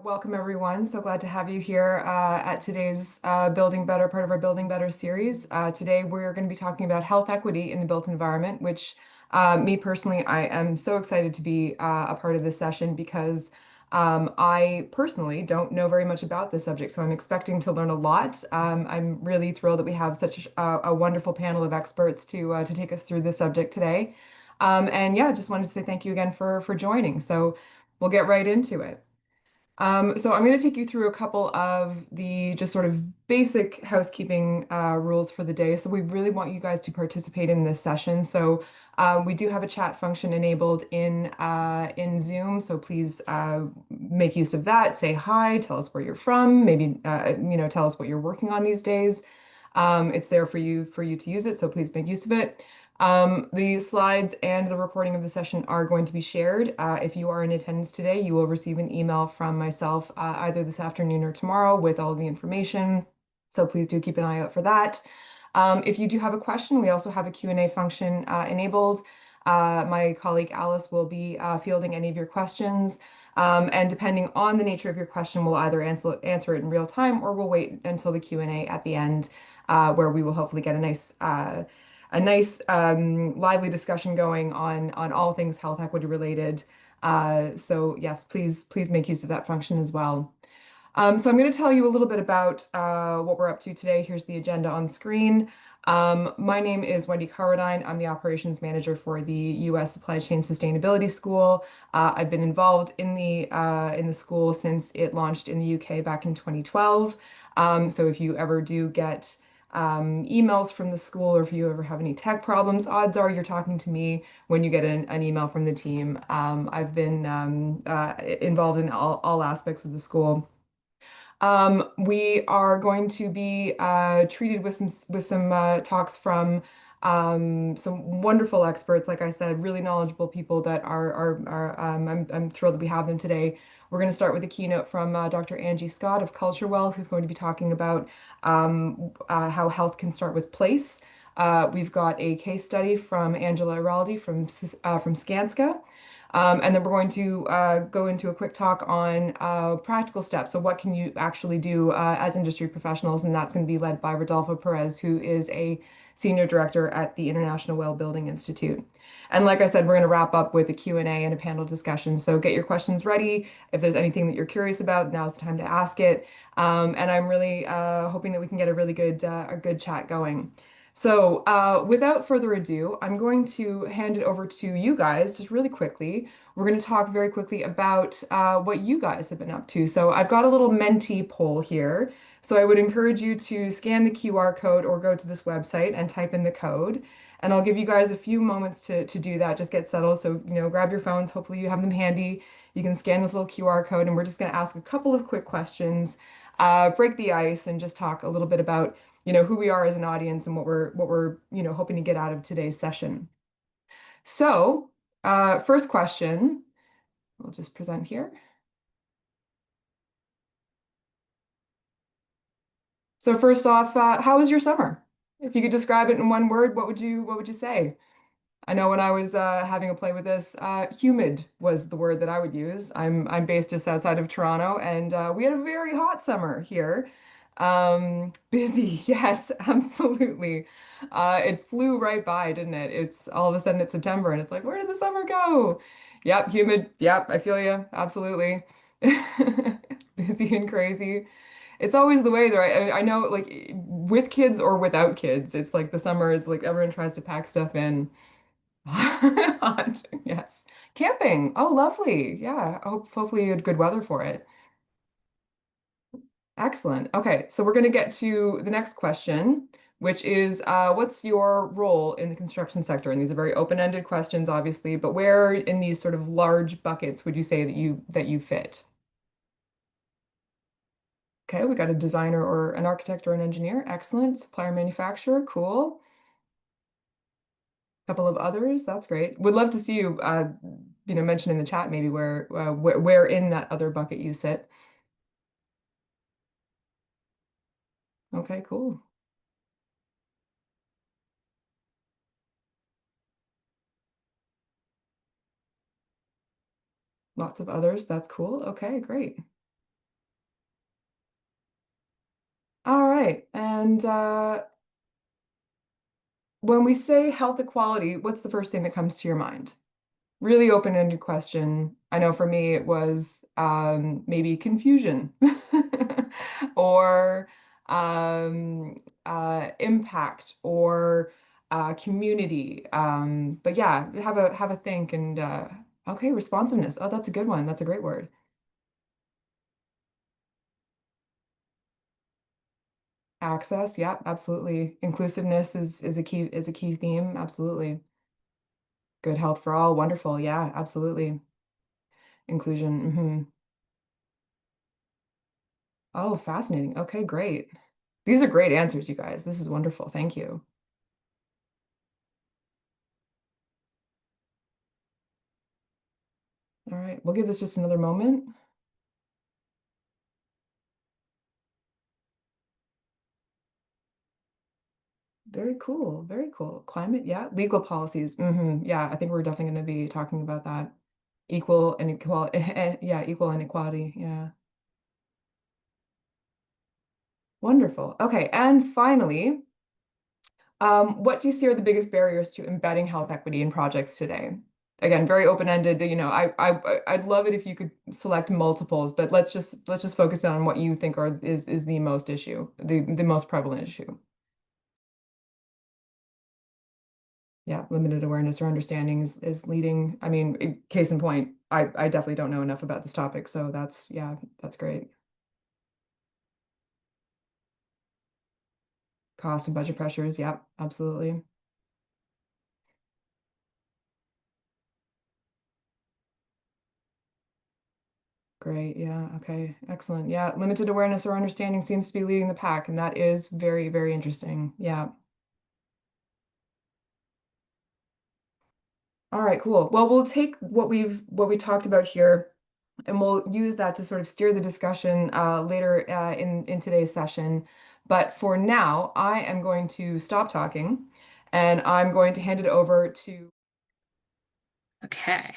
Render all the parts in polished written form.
Welcome everyone. So glad to have you here at today's Building Better, part of our Building Better series. Today we're going to be talking about health equity in the built environment, which me personally, I am so excited to be a part of this session because I personally don't know very much about this subject, so I'm expecting to learn a lot. I'm really thrilled that we have such a wonderful panel of experts to take us through this subject today. And yeah, just wanted to say thank you again for joining. So we'll get right into it. So I'm going to take you through a couple of the just sort of basic housekeeping rules for the day. So we really want you guys to participate in this session. So we do have a chat function enabled in Zoom. So please make use of that. Say hi, tell us where you're from, maybe tell us what you're working on these days. It's there for you to use it. So please make use of it. The slides and the recording of the session are going to be shared. If you are in attendance today, you will receive an email from myself either this afternoon or tomorrow with all of the information. So please do keep an eye out for that. If you do have a question, we also have a Q&A function enabled. My colleague Alice will be fielding any of your questions. And depending on the nature of your question, we'll either answer it in real time or we'll wait until the Q&A at the end, where we will hopefully get a nice lively discussion going on all things health equity related. So yes, please make use of that function as well. So I'm going to tell you a little bit about what we're up to today. Here's the agenda on screen. My name is Wendy Carradine. I'm the operations manager for the U.S. Supply Chain Sustainability School. I've been involved in the school since it launched in the UK back in 2012. So if you ever do get emails from the school, or if you ever have any tech problems, odds are you're talking to me when you get an email from the team. I've been involved in all aspects of the school. We are going to be treated with some talks from some wonderful experts. Like I said, really knowledgeable people that I'm thrilled that we have them today. We're going to start with a keynote from Dr. Angie Scott of CultureWell, who's going to be talking about how health can start with place. We've got a case study from Angela Iraldi from Skanska. And then we're going to go into a quick talk on practical steps. So what can you actually do as industry professionals? And that's going to be led by Rodolfo Perez, who is a senior director at the International Well Building Institute. And like I said, we're going to wrap up with a Q&A and a panel discussion. So get your questions ready. If there's anything that you're curious about, now's the time to ask it. And I'm really hoping that we can get a good chat going. So, without further ado, I'm going to hand it over to you guys just really quickly. We're going to talk very quickly about what you guys have been up to. So, I've got a little Menti poll here. So, I would encourage you to scan the QR code or go to this website and type in the code. And I'll give you guys a few moments to do that. Just get settled. So, grab your phones. Hopefully, you have them handy. You can scan this little QR code, and we're just going to ask a couple of quick questions, break the ice, and just talk a little bit about who we are as an audience and what we're hoping to get out of today's session. So, first question, we'll just present here. So first off, how was your summer? If you could describe it in one word, what would you say? I know when I was having a play with this, humid was the word that I would use. I'm based just outside of Toronto, and we had a very hot summer here. Busy, yes, absolutely. It flew right by, didn't it? It's all of a sudden it's September, and it's like, where did the summer go? Yep, humid. Yep, I feel you. Absolutely. Busy and crazy. It's always the way, though. I know, like with kids or without kids, it's like the summer is like everyone tries to pack stuff in. Hot, yes. Camping. Oh, lovely. Yeah. Hopefully you had good weather for it. Excellent. Okay, so we're going to get to the next question, which is what's your role in the construction sector? And these are very open-ended questions, obviously, but where in these sort of large buckets would you say that you fit? Okay, we got a designer or an architect or an engineer. Excellent. Supplier manufacturer. Cool. Couple of others. That's great. Would love to see you mention in the chat maybe where in that other bucket you sit. Okay, cool. Lots of others. That's cool. Okay, great. right. And when we say health equality, what's the first thing that comes to your mind? Really open-ended question. I know for me it was maybe confusion or impact or community. But yeah, have a think and okay, responsiveness. Oh, that's a good one. That's a great word. Access, yeah, absolutely. Inclusiveness is a key theme. Absolutely. Good health for all. Wonderful. Yeah, absolutely. Inclusion. Oh, fascinating. Okay, great. These are great answers, you guys. This is wonderful. Thank you. All right, we'll give this just another moment. Very cool. Very cool. Climate, yeah. Legal policies. Yeah, I think we're definitely going to be talking about that. Equal and equality. Yeah, equal inequality. Yeah. Wonderful. Okay, and finally, what do you see are the biggest barriers to embedding health equity in projects today? Again, very open-ended. I'd love it if you could select multiples, but let's just focus on what you think is the most issue, the most prevalent issue. Yeah, limited awareness or understanding is leading. I mean, case in point, I definitely don't know enough about this topic, so yeah, that's great. Cost and budget pressures. Yeah, absolutely. Great. Yeah. Okay. Excellent. Yeah. Limited awareness or understanding seems to be leading the pack, and that is very, very interesting. Yeah. All right, cool. Well, we'll take what we talked about here, and we'll use that to sort of steer the discussion later in today's session. But for now, I am going to stop talking, and I'm going to hand it over to. Okay.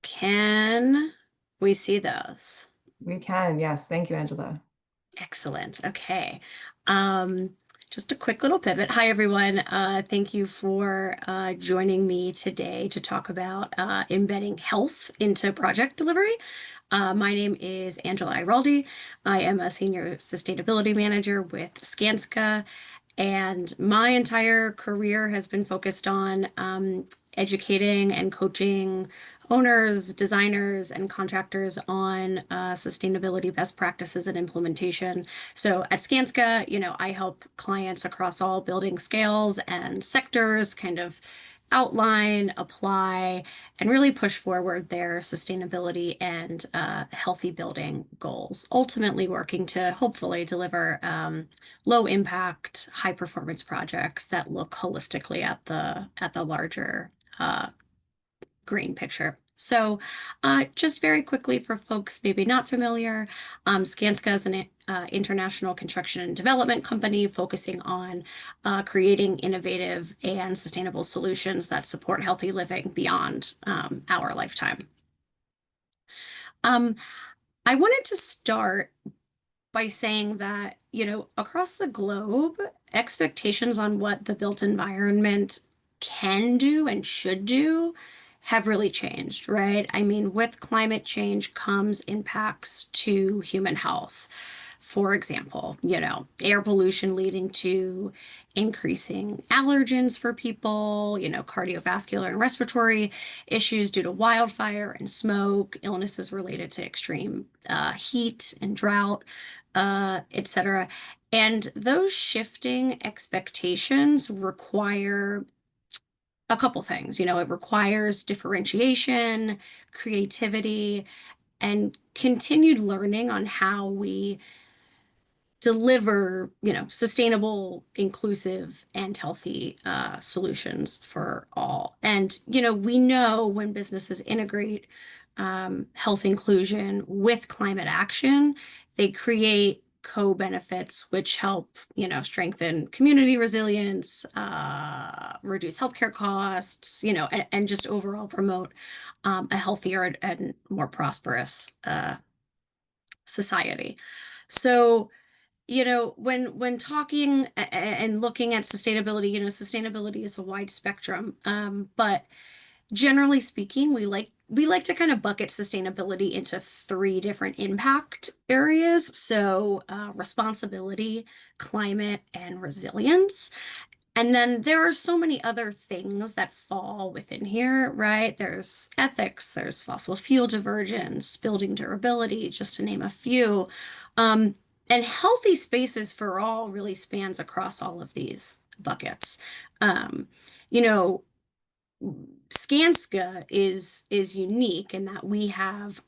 Can we see those? We can. Yes. Thank you, Angela. Excellent. Okay. Um, just a quick little pivot. Hi, everyone. Thank you for joining me today to talk about embedding health into project delivery. My name is Angela Iraldi. I am a senior sustainability manager with Skanska, and my entire career has been focused on educating and coaching owners, designers, and contractors on sustainability best practices and implementation. So at Skanska, I help clients across all building scales and sectors kind of outline, apply, and really push forward their sustainability and healthy building goals, ultimately working to hopefully deliver low impact, high performance projects that look holistically at the larger green picture. So, just very quickly for folks maybe not familiar, Skanska is an international construction and development company focusing on creating innovative and sustainable solutions that support healthy living beyond our lifetime. Um, I wanted to start by saying that, across the globe, expectations on what the built environment can do and should do have really changed, right? I mean, with climate change comes impacts to human health. For example, air pollution leading to increasing allergens for people, cardiovascular and respiratory issues due to wildfire and smoke, illnesses related to extreme heat and drought, etc. And those shifting expectations require a couple things. It requires differentiation, creativity, and continued learning on how we deliver, sustainable, inclusive, and healthy solutions for all. And, we know when businesses integrate health inclusion with climate action, they create co-benefits which help, strengthen community resilience, reduce healthcare costs, and just overall promote a healthier and more prosperous society. So, when talking and looking at sustainability, sustainability is a wide spectrum. But generally speaking, we like to kind of bucket sustainability into three different impact areas. So, responsibility, climate, and resilience. And then there are so many other things that fall within here, right? There's ethics, there's fossil fuel divergence, building durability, just to name a few. Um, and healthy spaces for all really spans across all of these buckets. Um, you know, Skanska is unique in that we have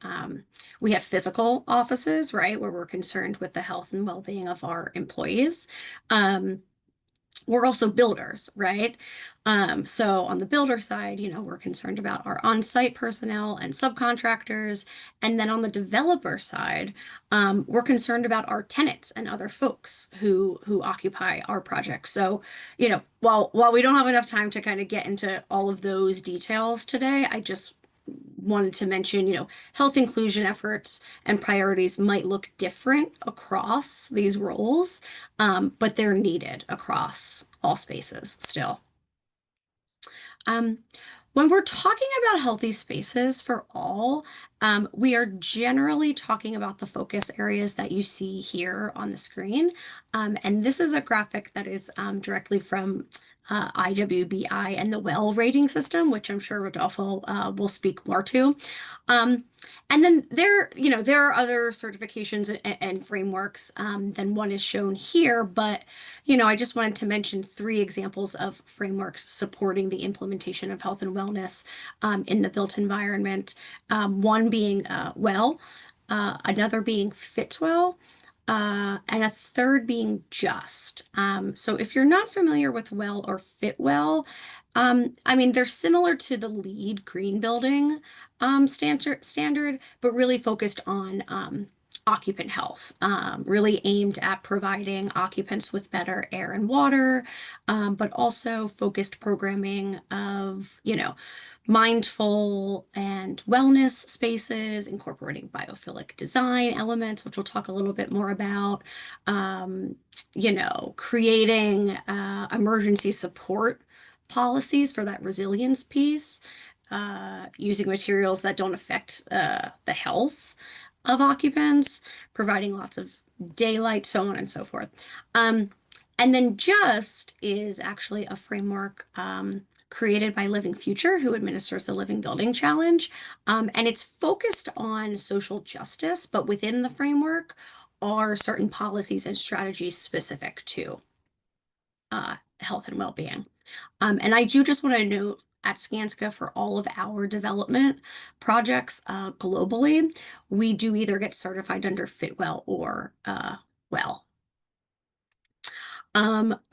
physical offices, right, where we're concerned with the health and well-being of our employees. Um, we're also builders, right? So on the builder side, we're concerned about our on-site personnel and subcontractors. And then on the developer side, we're concerned about our tenants and other folks who occupy our projects. So, while we don't have enough time to kind of get into all of those details today, I just wanted to mention, health inclusion efforts and priorities might look different across these roles, but they're needed across all spaces still. Um, when we're talking about healthy spaces for all, we are generally talking about the focus areas that you see here on the screen. And this is a graphic that is directly from IWBI and the WELL rating system, which I'm sure Rodolfo will speak more to. Um, and then there are other certifications and frameworks than one is shown here, but I just wanted to mention three examples of frameworks supporting the implementation of health and wellness in the built environment. One being WELL, another being Fitwell, and a third being Just. So if you're not familiar with WELL or Fitwell, I mean, they're similar to the LEED green building standard, but really focused on occupant health, really aimed at providing occupants with better air and water, but also focused programming of, mindful and wellness spaces, incorporating biophilic design elements, which we'll talk a little bit more about, creating emergency support policies for that resilience piece, using materials that don't affect the health of occupants, providing lots of daylight, so on and so forth. Um, and then Just is actually a framework created by Living Future, who administers the Living Building Challenge. And it's focused on social justice, but within the framework are certain policies and strategies specific to health and well-being. And I do just want to note at Skanska for all of our development projects globally, we do either get certified under Fitwell or WELL.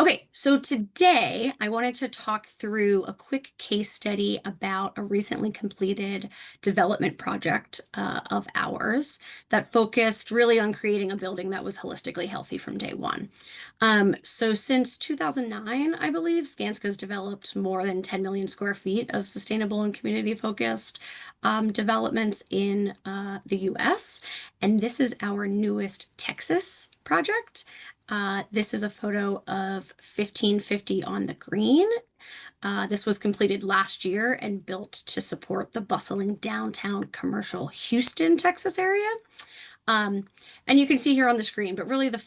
Okay, so today I wanted to talk through a quick case study about a recently completed development project of ours that focused really on creating a building that was holistically healthy from day one. So since 2009, I believe, Skanska has developed more than 10 million square feet of sustainable and community-focused developments in the US. And this is our newest Texas project. This is a photo of 1550 on the Green. This was completed last year and built to support the bustling downtown commercial Houston, Texas area. Um, and you can see here on the screen, but really the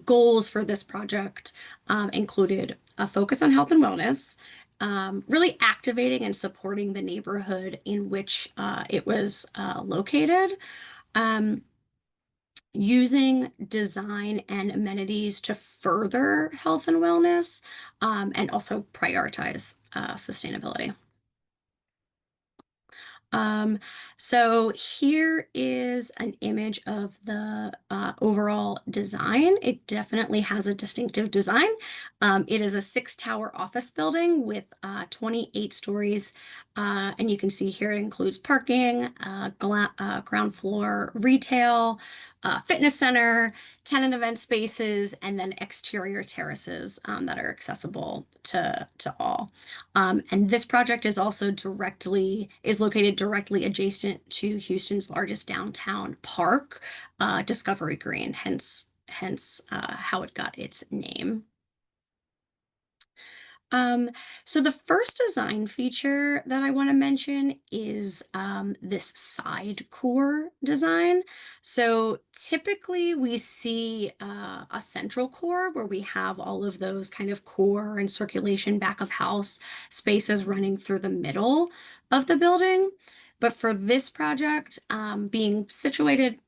goals for this project included a focus on health and wellness, really activating and supporting the neighborhood in which it was located. Um, Using design and amenities to further health and wellness, and also prioritize sustainability. Um, so here is an image of the overall design. It definitely has a distinctive design. It is a 6-tower office building with 28 stories. And you can see here it includes parking, ground floor retail, fitness center, tenant event spaces, and then exterior terraces that are accessible to all. And this project is located directly adjacent to Houston's largest downtown park, Discovery Green, hence how it got its name. Um, so the first design feature that I want to mention is this side core design. So typically we see a central core where we have all of those kind of core and circulation back of house spaces running through the middle of the building. But for this project, being situated,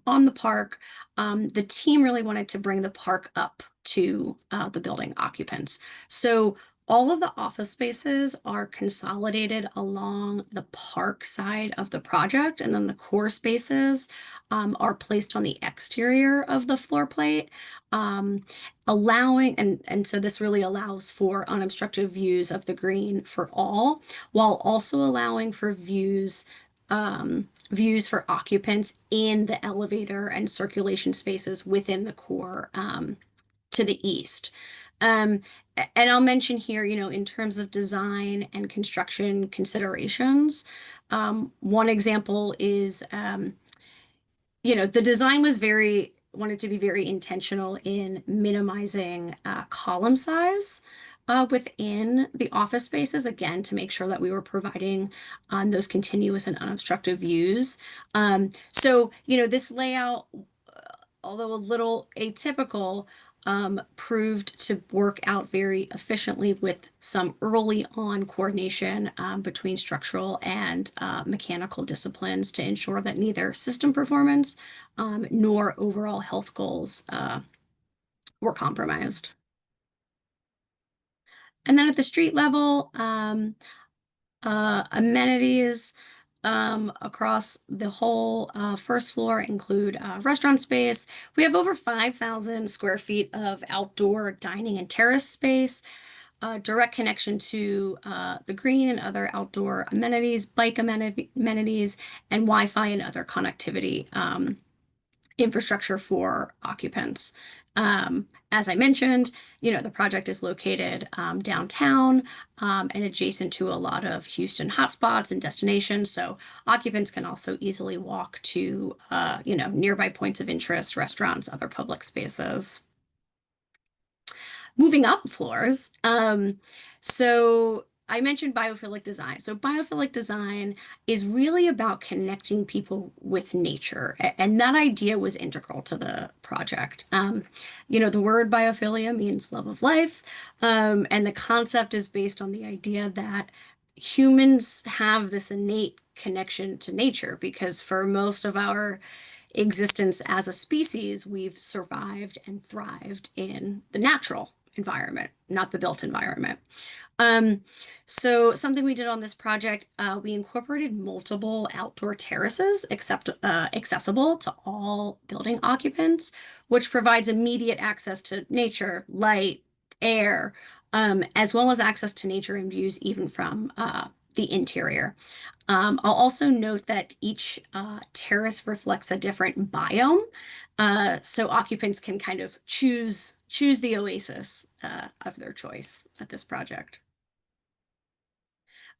on the park, the team really wanted to bring the park up to the building occupants. So all of the office spaces are consolidated along the park side of the project, and then the core spaces are placed on the exterior of the floor plate, um, and so this really allows for unobstructed views of the green for all, while also allowing for views for occupants in the elevator and circulation spaces within the core to the east. Um, and I'll mention here, in terms of design and construction considerations, one example is, the design wanted to be very intentional in minimizing column size within the office spaces, again, to make sure that we were providing those continuous and unobstructed views. So, this layout, although a little atypical, proved to work out very efficiently with some early on coordination between structural and mechanical disciplines to ensure that neither system performance nor overall health goals were compromised. And then at the street level, amenities across the whole first floor include restaurant space. We have over 5,000 square feet of outdoor dining and terrace space, direct connection to the green and other outdoor amenities, bike amenities, and Wi-Fi and other connectivity infrastructure for occupants. As I mentioned, the project is located downtown and adjacent to a lot of Houston hotspots and destinations. So occupants can also easily walk to, nearby points of interest, restaurants, other public spaces. Moving up floors, so I mentioned biophilic design. So biophilic design is really about connecting people with nature, and that idea was integral to the project. The word biophilia means love of life, and the concept is based on the idea that humans have this innate connection to nature because for most of our existence as a species, we've survived and thrived in the natural environment, not the built environment. Um, so something we did on this project, we incorporated multiple outdoor terraces accessible to all building occupants, which provides immediate access to nature, light, air, as well as access to nature and views even from the interior. I'll also note that each terrace reflects a different biome, so occupants can kind of choose the oasis of their choice at this project.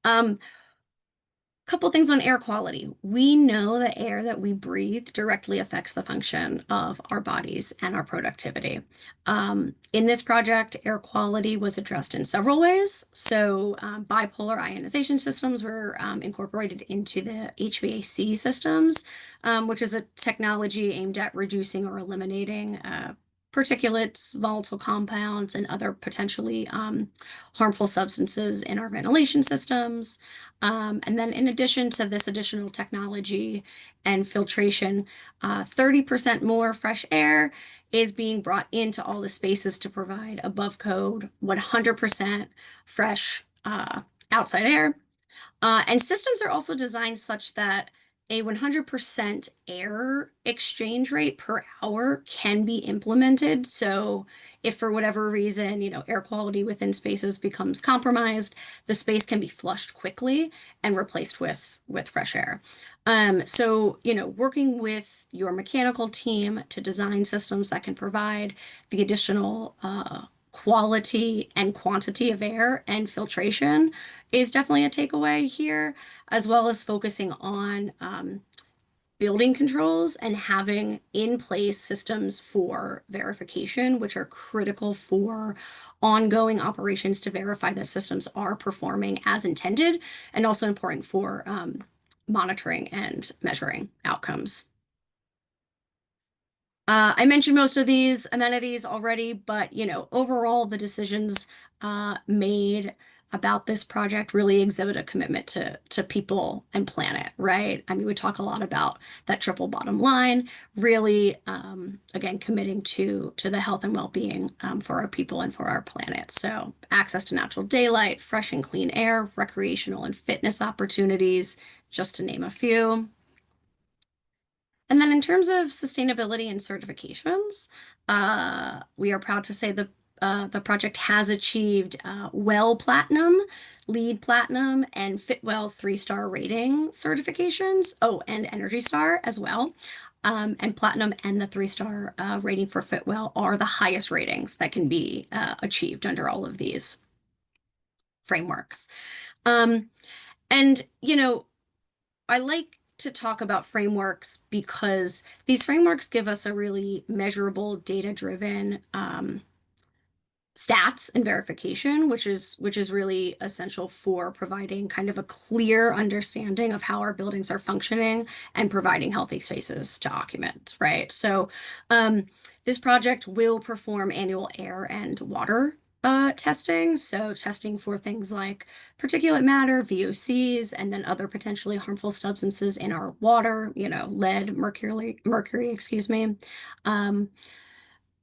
Um, Couple things on air quality. We know that air that we breathe directly affects the function of our bodies and our productivity. In this project, air quality was addressed in several ways. So bipolar ionization systems were incorporated into the HVAC systems, which is a technology aimed at reducing or eliminating particulates, volatile compounds, and other potentially harmful substances in our ventilation systems. And then in addition to this additional technology and filtration, 30% more fresh air is being brought into all the spaces to provide above code 100% fresh outside air. And systems are also designed such that a 100% air exchange rate per hour can be implemented. So if for whatever reason, air quality within spaces becomes compromised, the space can be flushed quickly and replaced with fresh air. So working with your mechanical team to design systems that can provide the additional quality and quantity of air and filtration is definitely a takeaway here, as well as focusing on building controls and having in place systems for verification, which are critical for ongoing operations to verify that systems are performing as intended, and also important for monitoring and measuring outcomes. I mentioned most of these amenities already, but overall, the decisions made about this project really exhibit a commitment to people and planet, right? I mean, we talk a lot about that triple bottom line, really, again, committing to the health and well-being for our people and for our planet. So, access to natural daylight, fresh and clean air, recreational and fitness opportunities, just to name a few. And then in terms of sustainability and certifications, we are proud to say the project has achieved WELL Platinum, LEED Platinum, and Fitwel 3-star rating certifications. Oh, and Energy Star as well. And Platinum and the 3-star rating for Fitwel are the highest ratings that can be achieved under all of these frameworks. And I like to talk about frameworks because these frameworks give us a really measurable, data-driven stats and verification, which is really essential for providing kind of a clear understanding of how our buildings are functioning and providing healthy spaces to occupants, right? So this project will perform annual air and water testing. So testing for things like particulate matter, VOCs, and then other potentially harmful substances in our water, lead, mercury, excuse me. Um,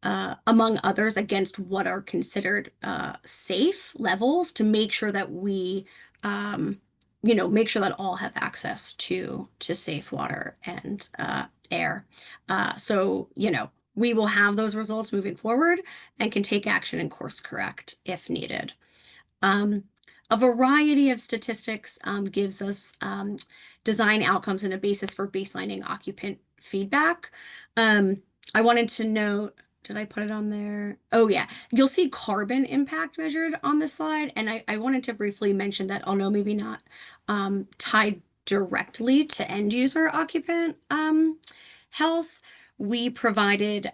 among others, against what are considered safe levels to make sure that we, make sure that all have access to safe water and air. So we will have those results moving forward and can take action and course correct if needed. Um, a variety of statistics gives us design outcomes and a basis for baselining occupant feedback. I wanted to note, did I put it on there? Oh, yeah. You'll see carbon impact measured on this slide. And I wanted to briefly mention that, although maybe not tied directly to end user occupant health, we provided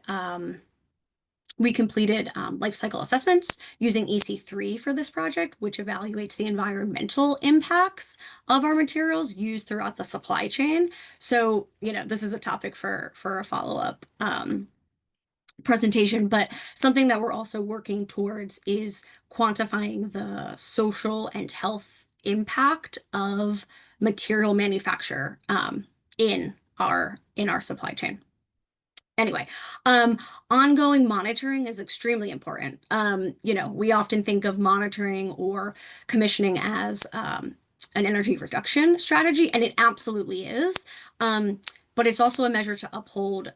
we completed life cycle assessments using EC3 for this project, which evaluates the environmental impacts of our materials used throughout the supply chain. So, this is a topic for a follow-up presentation, but something that we're also working towards is quantifying the social and health impact of material manufacture in our supply chain. Anyway, ongoing monitoring is extremely important. We often think of monitoring or commissioning as an energy reduction strategy, and it absolutely is. But it's also a measure to uphold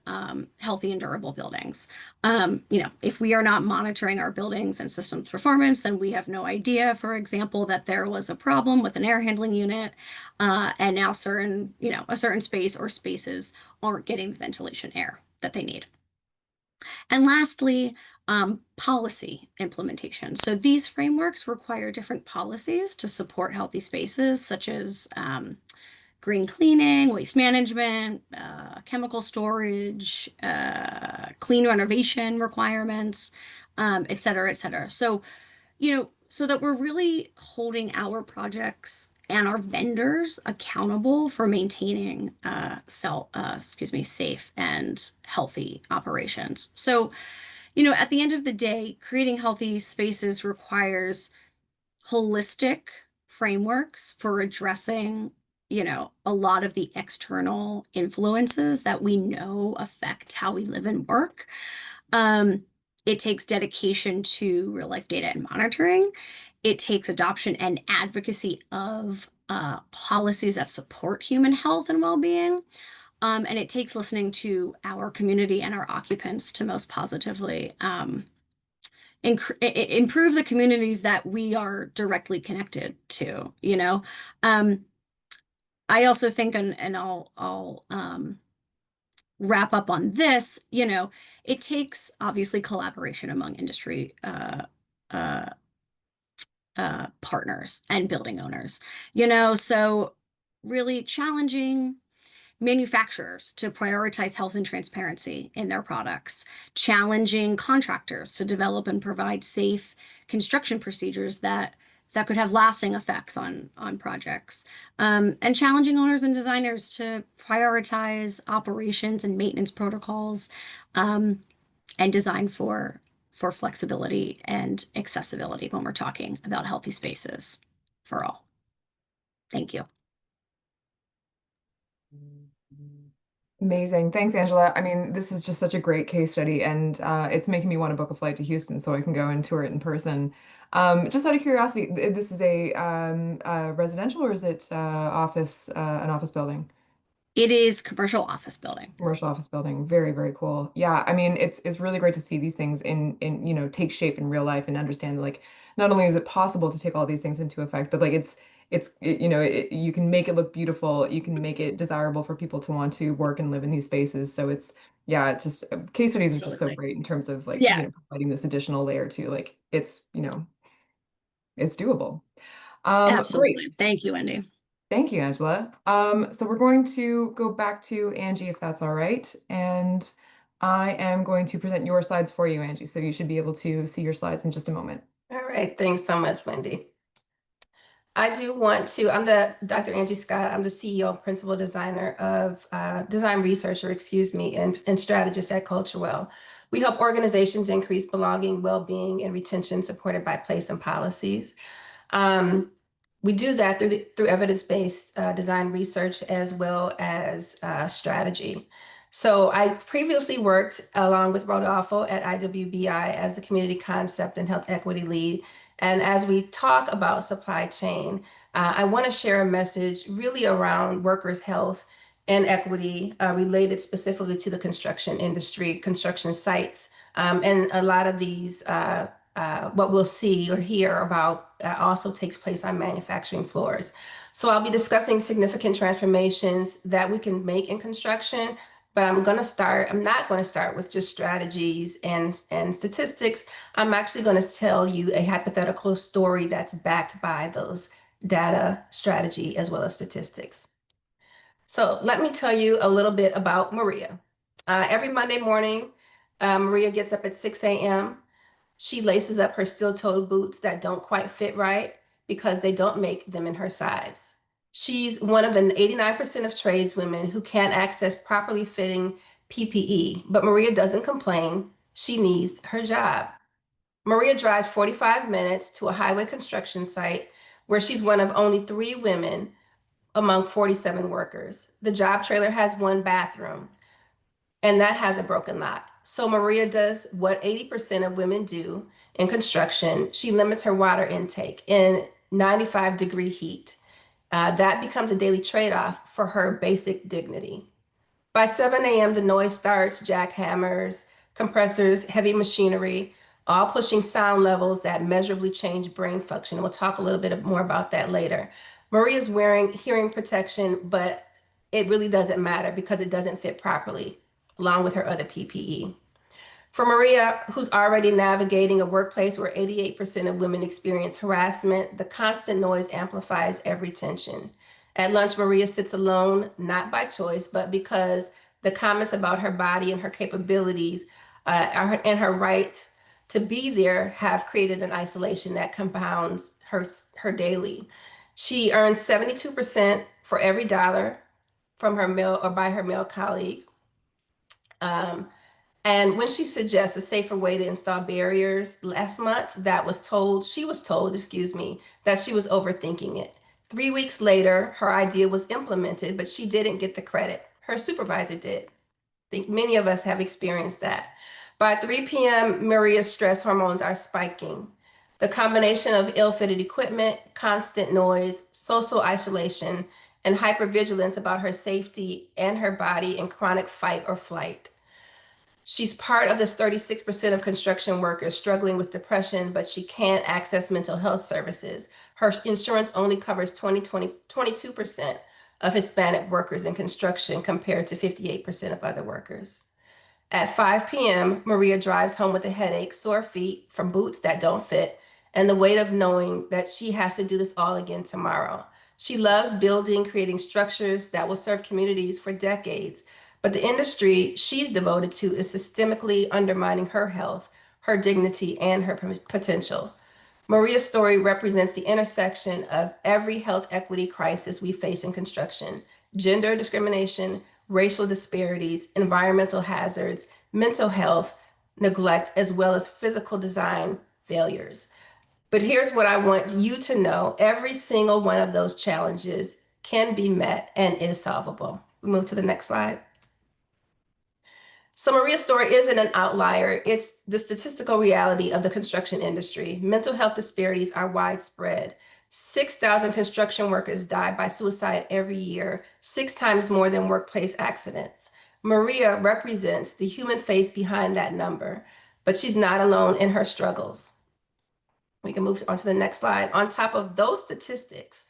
healthy and durable buildings. If we are not monitoring our buildings and systems performance, then we have no idea, for example, that there was a problem with an air handling unit, and now a certain space or spaces aren't getting the ventilation air that they need. And lastly, policy implementation. So these frameworks require different policies to support healthy spaces, such as green cleaning, waste management, chemical storage, clean renovation requirements, et cetera, et cetera. So, so that we're really holding our projects and our vendors accountable for maintaining safe and healthy operations. So, at the end of the day, creating healthy spaces requires holistic frameworks for addressing, a lot of the external influences that we know affect how we live and work. It takes dedication to real life data and monitoring. It takes adoption and advocacy of policies that support human health and well-being. And it takes listening to our community and our occupants to most positively improve the communities that we are directly connected to, you know? Um, I also think, and I'll wrap up on this, you know, it takes obviously collaboration among industry uh, partners and building owners, you know, so really challenging manufacturers to prioritize health and transparency in their products, challenging contractors to develop and provide safe construction procedures that could have lasting effects on projects, and challenging owners and designers to prioritize operations and maintenance protocols, and design for flexibility and accessibility when we're talking about healthy spaces for all. Thank you. Amazing. Thanks, Angela. I mean, this is just such a great case study, and it's making me want to book a flight to Houston so I can go and tour it in person. Just out of curiosity, this is a residential or is it an office building? It is commercial office building. Commercial office building. Very, very cool. Yeah, I mean, it's really great to see these things take shape in real life and understand like not only is it possible to take all these things into effect, but like you can make it look beautiful, you can make it desirable for people to want to work and live in these spaces. So it's just case studies are just so Absolutely. great in terms of like, Yeah, providing this additional layer to like it's doable. Great. absolutely. Thank you, Wendy. Thank you, Angela. So we're going to go back to Angie, if that's all right. And I am going to present your slides for you, Angie. So you should be able to see your slides in just a moment. All right, thanks so much, Wendy. I'm the Dr. Angie Scott. I'm the CEO and principal designer of design researcher, excuse me, and strategist at Culturewell. We help organizations increase belonging, well-being, and retention supported by place and policies. Um, we do that through evidence-based design research as well as strategy. So I previously worked along with Rodolfo at IWBI as the community concept and health equity lead. And as we talk about supply chain, I want to share a message really around workers' health and equity related specifically to the construction industry, construction sites. And a lot of these what we'll see or hear about also takes place on manufacturing floors. So I'll be discussing significant transformations that we can make in construction, but I'm not going to start with just strategies and statistics. I'm actually going to tell you a hypothetical story that's backed by those data, strategy, as well as statistics. So let me tell you a little bit about Maria. Every Monday morning, Maria gets up at 6 a.m. She laces up her steel-toed boots that don't quite fit right because they don't make them in her size. She's one of the 89% of tradeswomen who can't access properly fitting PPE, but Maria doesn't complain. She needs her job. Maria drives 45 minutes to a highway construction site where she's one of only 3 women among 47 workers. The job trailer has 1 bathroom and that has a broken lock. So Maria does what 80% of women do in construction. She limits her water intake in 95-degree heat. That becomes a daily trade-off for her basic dignity. By 7 a.m., the noise starts, jackhammers, compressors, heavy machinery, all pushing sound levels that measurably change brain function. We'll talk a little bit more about that later. Maria's wearing hearing protection, but it really doesn't matter because it doesn't fit properly, along with her other PPE. For Maria, who's already navigating a workplace where 88% of women experience harassment, the constant noise amplifies every tension. At lunch, Maria sits alone, not by choice, but because the comments about her body and her capabilities and her right to be there have created an isolation that compounds her daily. She earns 72% for every dollar from her male or by her male colleague. And when she suggests a safer way to install barriers last month, she was told, excuse me, that she was overthinking it. 3 weeks later, her idea was implemented, but she didn't get the credit. Her supervisor did. I think many of us have experienced that. By 3 p.m., Maria's stress hormones are spiking. The combination of ill-fitted equipment, constant noise, social isolation, and hypervigilance about her safety and her body in chronic fight or flight. She's part of this 36% of construction workers struggling with depression, but she can't access mental health services. Her insurance only covers 22% of Hispanic workers in construction compared to 58% of other workers. At 5 p.m., Maria drives home with a headache, sore feet from boots that don't fit, and the weight of knowing that she has to do this all again tomorrow. She loves building, creating structures that will serve communities for decades, but the industry she's devoted to is systemically undermining her health, her dignity, and her potential. Maria's story represents the intersection of every health equity crisis we face in construction: gender discrimination, racial disparities, environmental hazards, mental health, neglect, as well as physical design failures. But here's what I want you to know: every single one of those challenges can be met and is solvable. We move to the next slide. So Maria's story isn't an outlier. It's the statistical reality of the construction industry. Mental health disparities are widespread. 6,000 construction workers die by suicide every year, 6 times more than workplace accidents. Maria represents the human face behind that number, but she's not alone in her struggles. We can move on to the next slide. On top of those statistics,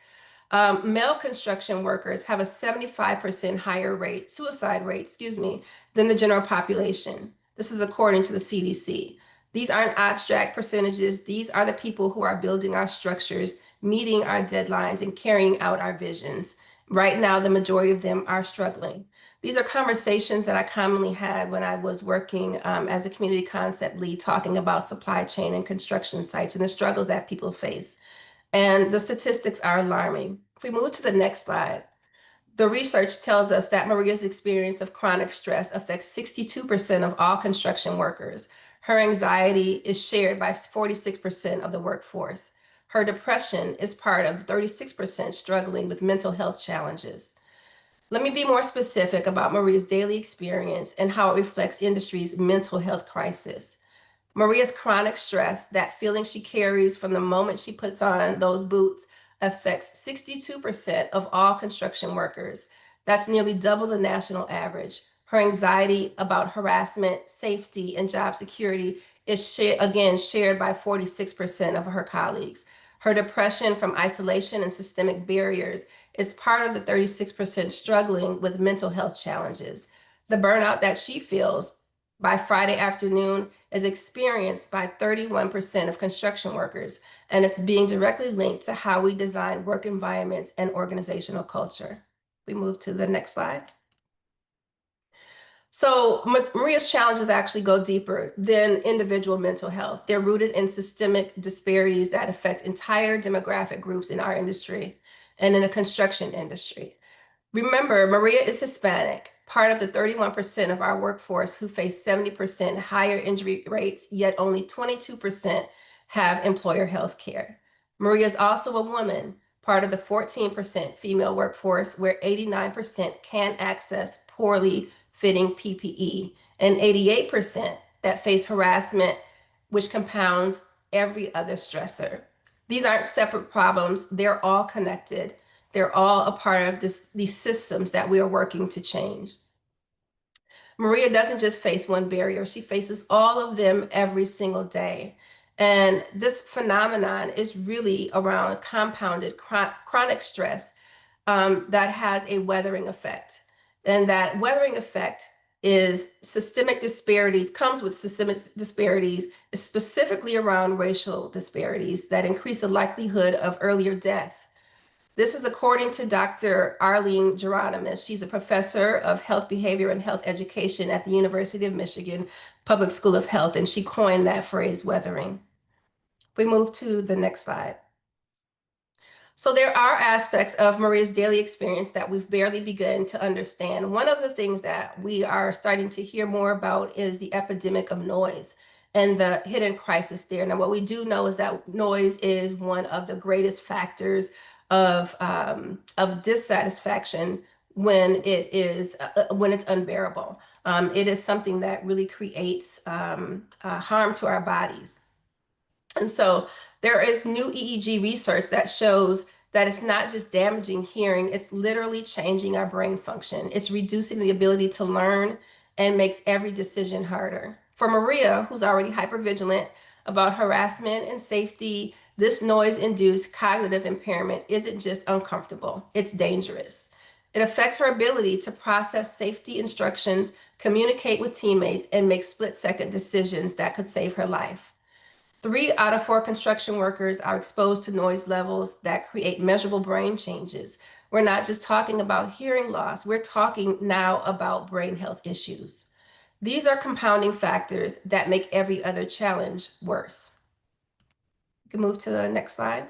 male construction workers have a 75% higher suicide rate, than the general population. This is according to the CDC. These aren't abstract percentages. These are the people who are building our structures, meeting our deadlines, and carrying out our visions. Right now, the majority of them are struggling. These are conversations that I commonly had when I was working as a community concept lead, talking about supply chain and construction sites and the struggles that people face. And the statistics are alarming. If we move to the next slide, the research tells us that Maria's experience of chronic stress affects 62% of all construction workers. Her anxiety is shared by 46% of the workforce. Her depression is part of 36% struggling with mental health challenges. Let me be more specific about Maria's daily experience and how it reflects industry's mental health crisis. Maria's chronic stress, that feeling she carries from the moment she puts on those boots, affects 62% of all construction workers. That's nearly double the national average. Her anxiety about harassment, safety, and job security is again shared by 46% of her colleagues. Her depression from isolation and systemic barriers is part of the 36% struggling with mental health challenges. The burnout that she feels by Friday afternoon is experienced by 31% of construction workers, and it's being directly linked to how we design work environments and organizational culture. We move to the next slide. So Maria's challenges actually go deeper than individual mental health. They're rooted in systemic disparities that affect entire demographic groups in our industry and in the construction industry. Remember, Maria is Hispanic, part of the 31% of our workforce who face 70% higher injury rates, yet only 22% have employer health care. Maria is also a woman, part of the 14% female workforce where 89% can't access poorly fitting PPE, and 88% that face harassment, which compounds every other stressor. These aren't separate problems, they're all connected. They're all a part of these systems that we are working to change. Maria doesn't just face one barrier, she faces all of them every single day. And this phenomenon is really around compounded chronic stress that has a weathering effect. And that weathering effect is systemic disparities, comes with systemic disparities, specifically around racial disparities that increase the likelihood of earlier death. This is according to Dr. Arlene Geronimus. She's a professor of health behavior and health education at the University of Michigan Public School of Health, and she coined that phrase, weathering. We move to the next slide. So there are aspects of Maria's daily experience that we've barely begun to understand. One of the things that we are starting to hear more about is the epidemic of noise and the hidden crisis there. Now, what we do know is that noise is one of the greatest factors of dissatisfaction when it's unbearable. It is something that really creates harm to our bodies. And so there is new EEG research that shows that it's not just damaging hearing, it's literally changing our brain function. It's reducing the ability to learn and makes every decision harder. For Maria, who's already hypervigilant about harassment and safety, this noise-induced cognitive impairment isn't just uncomfortable, it's dangerous. It affects her ability to process safety instructions, communicate with teammates, and make split-second decisions that could save her life. 3 out of 4 construction workers are exposed to noise levels that create measurable brain changes. We're not just talking about hearing loss, we're talking now about brain health issues. These are compounding factors that make every other challenge worse. You can move to the next slide.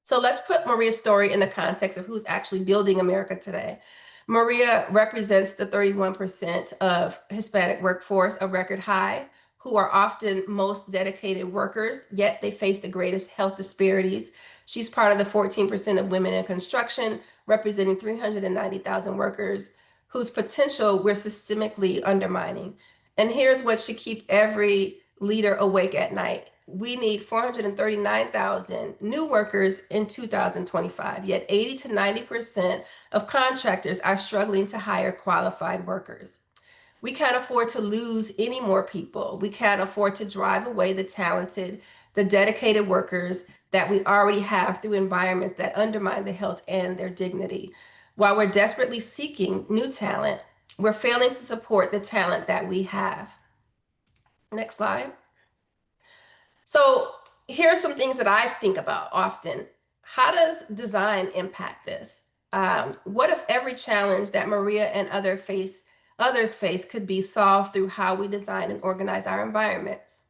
So let's put Maria's story in the context of who's actually building America today. Maria represents the 31% of Hispanic workforce, a record high, who are often most dedicated workers, yet they face the greatest health disparities. She's part of the 14% of women in construction, representing 390,000 workers whose potential we're systemically undermining. And here's what should keep every leader awake at night. We need 439,000 new workers in 2025, yet 80 to 90% of contractors are struggling to hire qualified workers. We can't afford to lose any more people. We can't afford to drive away the talented, the dedicated workers that we already have through environments that undermine their health and their dignity. While we're desperately seeking new talent, we're failing to support the talent that we have. Next slide. So here are some things that I think about often. How does design impact this? What if every challenge that Maria and others face could be solved through how we design and organize our environments?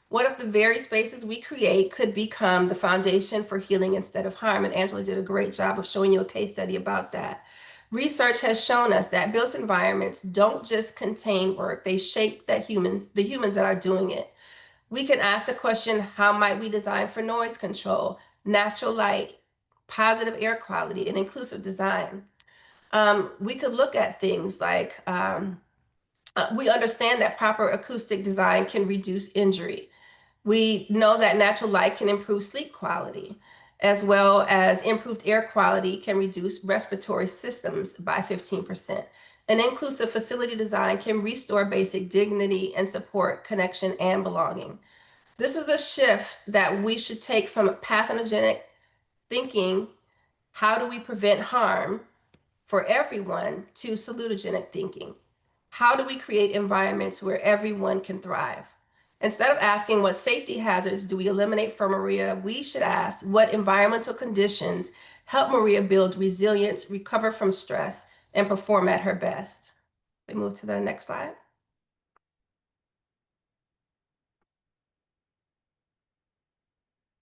What if the very spaces we create could become the foundation for healing instead of harm? And Angela did a great job of showing you a case study about that. Research has shown us that built environments don't just contain work, they shape the humans that are doing it. We can ask the question, how might we design for noise control, natural light, positive air quality, and inclusive design? We could look at things like we understand that proper acoustic design can reduce injury. We know that natural light can improve sleep quality, as well as improved air quality can reduce respiratory systems by 15%. An inclusive facility design can restore basic dignity and support connection and belonging. This is a shift that we should take from pathogenic thinking, how do we prevent harm for everyone, to salutogenic thinking. How do we create environments where everyone can thrive? Instead of asking what safety hazards do we eliminate for Maria, we should ask what environmental conditions help Maria build resilience, recover from stress, and perform at her best. We move to the next slide.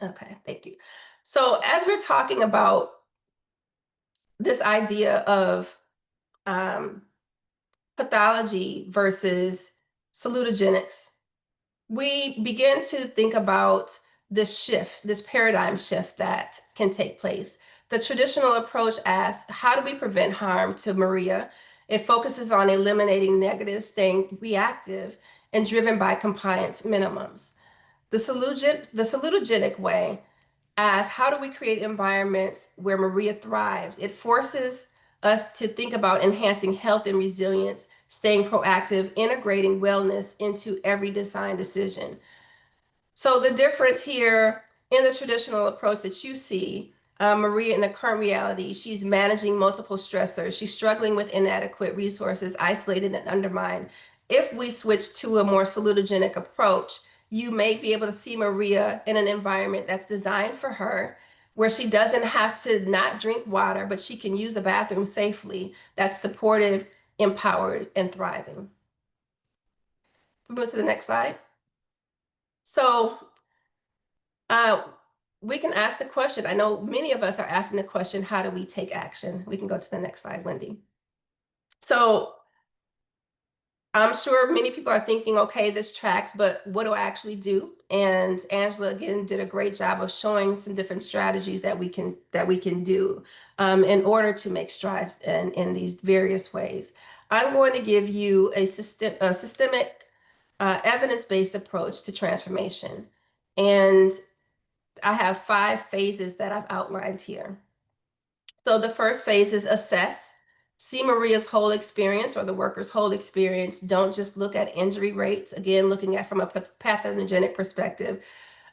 Okay, thank you. So as we're talking about this idea of pathology versus salutogenics, we begin to think about this shift, this paradigm shift that can take place. The traditional approach asks, how do we prevent harm to Maria? It focuses on eliminating negatives, staying reactive, and driven by compliance minimums. The salutogenic way asks, how do we create environments where Maria thrives? It forces us to think about enhancing health and resilience, staying proactive, integrating wellness into every design decision. So the difference here in the traditional approach that you see, Maria, in the current reality, she's managing multiple stressors. She's struggling with inadequate resources, isolated and undermined. If we switch to a more salutogenic approach, you may be able to see Maria in an environment that's designed for her, where she doesn't have to not drink water, but she can use a bathroom safely, that's supportive, empowered, and thriving. Move to the next slide. So we can ask the question. I know many of us are asking the question, how do we take action? We can go to the next slide, Wendy. So I'm sure many people are thinking, okay, this tracks, but what do I actually do? And Angela, again, did a great job of showing some different strategies that we can do in order to make strides in these various ways. I'm going to give you a systemic evidence-based approach to transformation. And I have 5 phases that I've outlined here. So the first phase is assess. See Maria's whole experience or the worker's whole experience. Don't just look at injury rates. Again, looking at from a pathogenic perspective,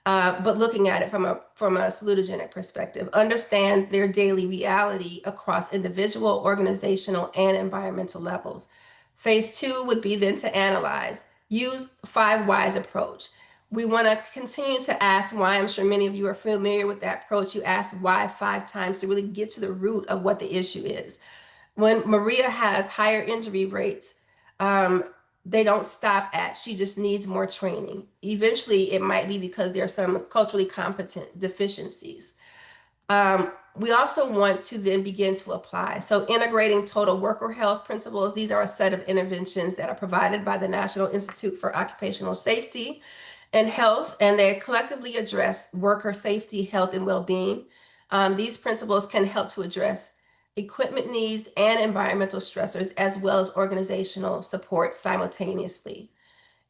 but looking at it from a salutogenic perspective. Understand their daily reality across individual, organizational, and environmental levels. Phase 2 would be then to analyze. Use 5 whys approach. We want to continue to ask why. I'm sure many of you are familiar with that approach. You ask why 5 times to really get to the root of what the issue is. When Maria has higher injury rates, they don't stop at she just needs more training. Eventually, it might be because there are some culturally competent deficiencies. We also want to then begin to apply. So integrating total worker health principles, these are a set of interventions that are provided by the National Institute for Occupational Safety and Health, and they collectively address worker safety, health, and well-being. These principles can help to address equipment needs and environmental stressors, as well as organizational support simultaneously.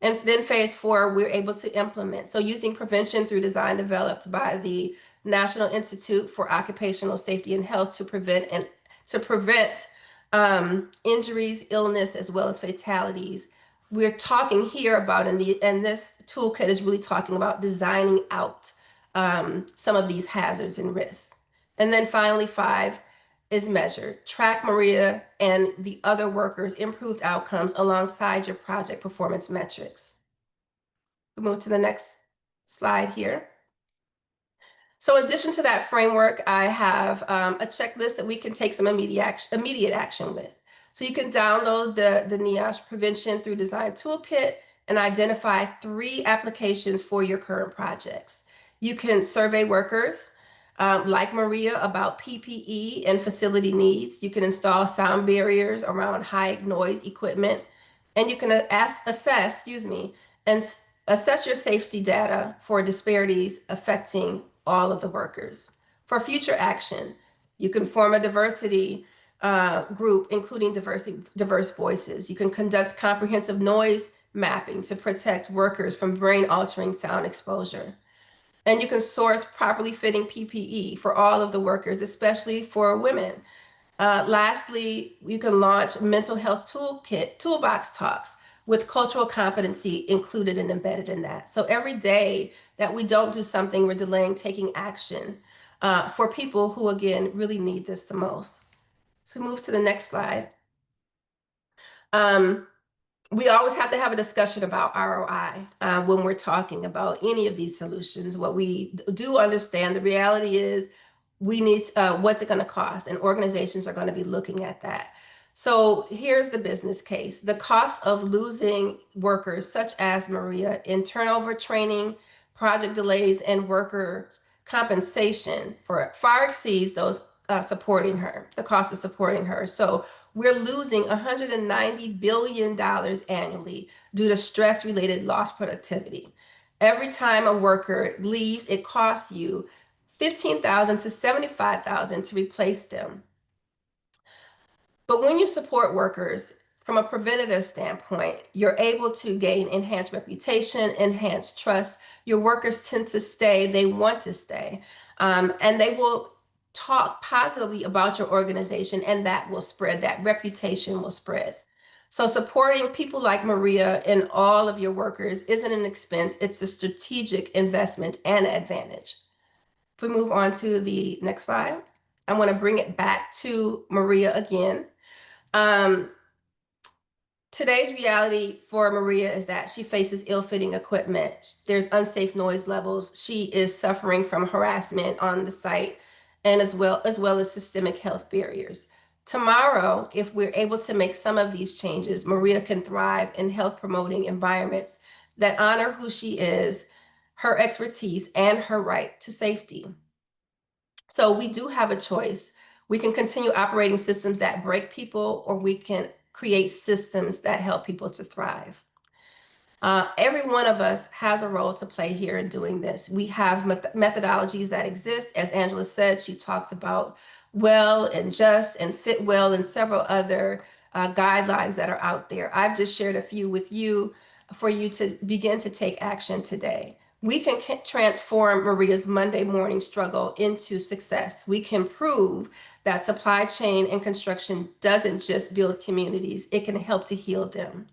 And then phase 4, we're able to implement. So using prevention through design developed by the National Institute for Occupational Safety and Health to prevent injuries, illness, as well as fatalities. We're talking here about, and this toolkit is really talking about designing out some of these hazards and risks. And then finally, 5 is measured. Track Maria and the other workers' improved outcomes alongside your project performance metrics. We'll move to the next slide here. So in addition to that framework, I have a checklist that we can take some immediate action with. So you can download the NIOSH Prevention through Design Toolkit and identify 3 applications for your current projects. You can survey workers, like Maria, about PPE and facility needs. You can install sound barriers around high noise equipment, and you can assess your safety data for disparities affecting all of the workers. For future action, you can form a diversity group, including diverse voices. You can conduct comprehensive noise mapping to protect workers from brain-altering sound exposure. And you can source properly fitting PPE for all of the workers, especially for women. Lastly, you can launch mental health toolbox talks with cultural competency included and embedded in that. So every day that we don't do something, we're delaying taking action for people who, again, really need this the most. So move to the next slide. We always have to have a discussion about ROI when we're talking about any of these solutions. What we do understand, the reality is we need what's it going to cost, and organizations are going to be looking at that. So here's the business case. The cost of losing workers such as Maria in turnover, training, project delays, and worker compensation far exceeds those supporting her, the cost of supporting her. So we're losing $190 billion annually due to stress-related lost productivity. Every time a worker leaves, it costs you $15,000 to $75,000 to replace them. But when you support workers from a preventative standpoint, you're able to gain enhanced reputation, enhanced trust. Your workers tend to stay, they want to stay, and they will talk positively about your organization, and that will spread, that reputation will spread. So supporting people like Maria and all of your workers isn't an expense, it's a strategic investment and advantage. If we move on to the next slide, I want to bring it back to Maria again. Today's reality for Maria is that she faces ill-fitting equipment. There's unsafe noise levels. She is suffering from harassment on the site, and as well as systemic health barriers. Tomorrow, if we're able to make some of these changes, Maria can thrive in health-promoting environments that honor who she is, her expertise, and her right to safety. So we do have a choice. We can continue operating systems that break people, or we can create systems that help people to thrive. Every one of us has a role to play here in doing this. We have methodologies that exist. As Angela said, she talked about well and just and fit well and several other guidelines that are out there. I've just shared a few with you for you to begin to take action today. We can transform Maria's Monday morning struggle into success. We can prove that supply chain and construction doesn't just build communities, it can help to heal them.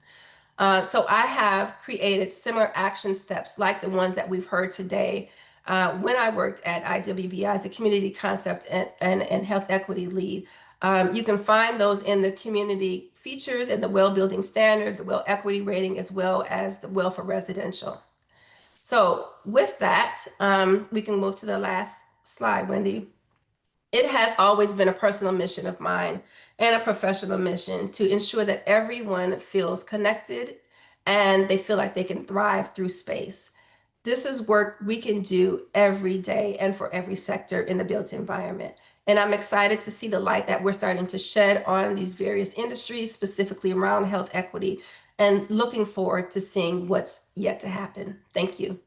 So I have created similar action steps like the ones that we've heard today when I worked at IWBI as a community concept and health equity lead. You can find those in the community features and the well building standard, the well equity rating, as well as the well for residential. So with that, we can move to the last slide, Wendy. It has always been a personal mission of mine and a professional mission to ensure that everyone feels connected and they feel like they can thrive through space. This is work we can do every day and for every sector in the built environment. And I'm excited to see the light that we're starting to shed on these various industries, specifically around health equity, and looking forward to seeing what's yet to happen. Thank you.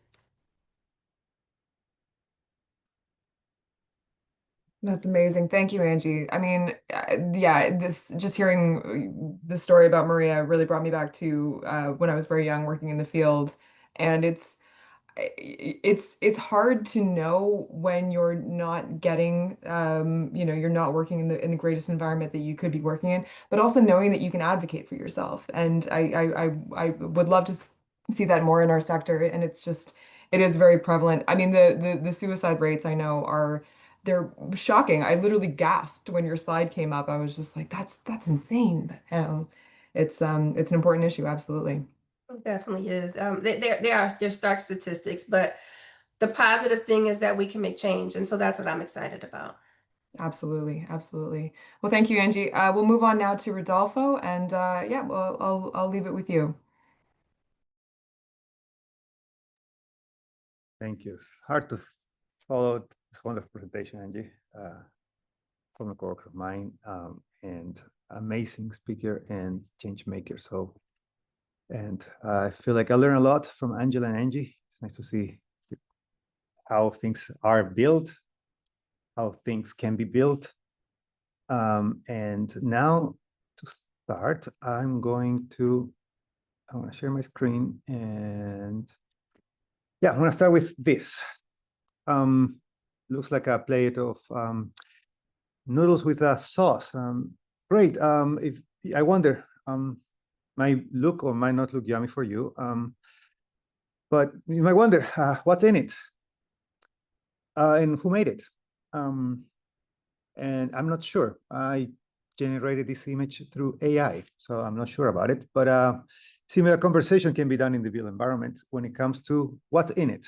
That's amazing. Thank you, Angie. I mean, yeah, this just hearing the story about Maria really brought me back to when I was very young working in the field. And it's hard to know when you're not getting you're not working in the greatest environment that you could be working in, but also knowing that you can advocate for yourself. And I would love to see that more in our sector. And it is very prevalent. I mean, the suicide rates I know they're shocking. I literally gasped when your slide came up. I was just like, that's insane. It's an important issue, absolutely. It definitely is. There's stark statistics, but the positive thing is that we can make change, and so that's what I'm excited about. Absolutely, absolutely. Well, thank you, Angie. We'll move on now to Rodolfo, and yeah, well, I'll leave it with you. Thank you. It's hard to follow this wonderful presentation, Angie, from a coworker of mine, and amazing speaker and change maker. So, and I feel like I learned a lot from Angela and Angie. It's nice to see how things are built, how things can be built. And now to start, I want to share my screen, and yeah, I'm gonna start with this. Looks like a plate of noodles with a sauce. Great. If I wonder, might look or might not look yummy for you, but you might wonder what's in it and who made it. And I'm not sure. I generated this image through AI, so I'm not sure about it. But similar conversation can be done in the built environment when it comes to what's in it.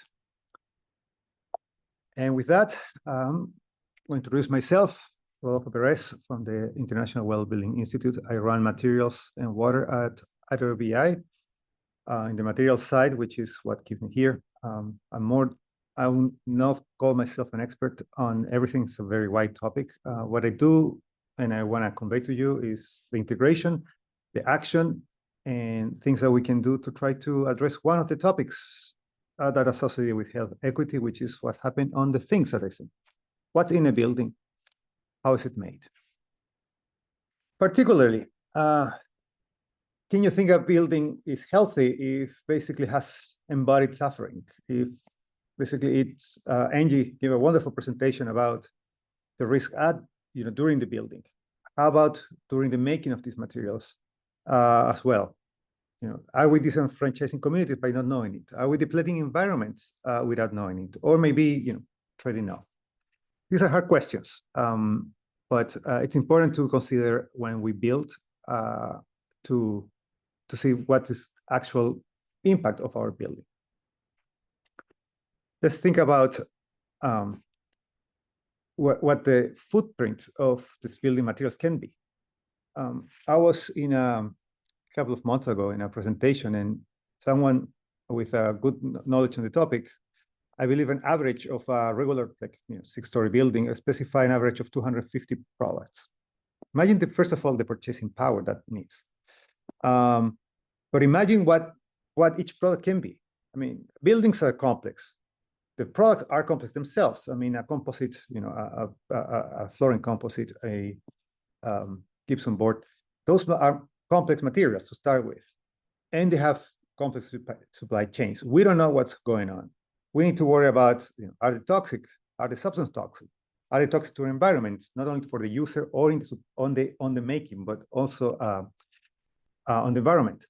And with that, I'll introduce myself, Rodolfo Perez from the International Well Building Institute. I run materials and water at IWBI in the materials side, which is what keeps me here. I will not call myself an expert on everything. It's a very wide topic. What I do and I want to convey to you is the integration, the action, and things that we can do to try to address one of the topics that are associated with health equity, which is what happened on the things that I said. What's in a building? How is it made? Particularly, can you think a building is healthy if basically has embodied suffering? If basically it's, Angie gave a wonderful presentation about the risk during the building. How about during the making of these materials as well? Are we disenfranchising communities by not knowing it? Are we depleting environments without knowing it? Or maybe, trading off? These are hard questions, but it's important to consider when we build to see what is actual impact of our building. Let's think about what the footprint of this building materials can be. I was in a couple of months ago in a presentation, and someone with a good knowledge on the topic, I believe an average of a regular, six-story building, specify an average of 250 products. Imagine first of all, the purchasing power that needs. But imagine what each product can be. I mean, buildings are complex. The products are complex themselves. I mean, a composite, a flooring composite, a gypsum board, those are complex materials to start with. And they have complex supply chains. We don't know what's going on. we need to worry about, are they toxic? Are the substance toxic? Are they toxic to the environment, not only for the user or on the making, but also on the environment?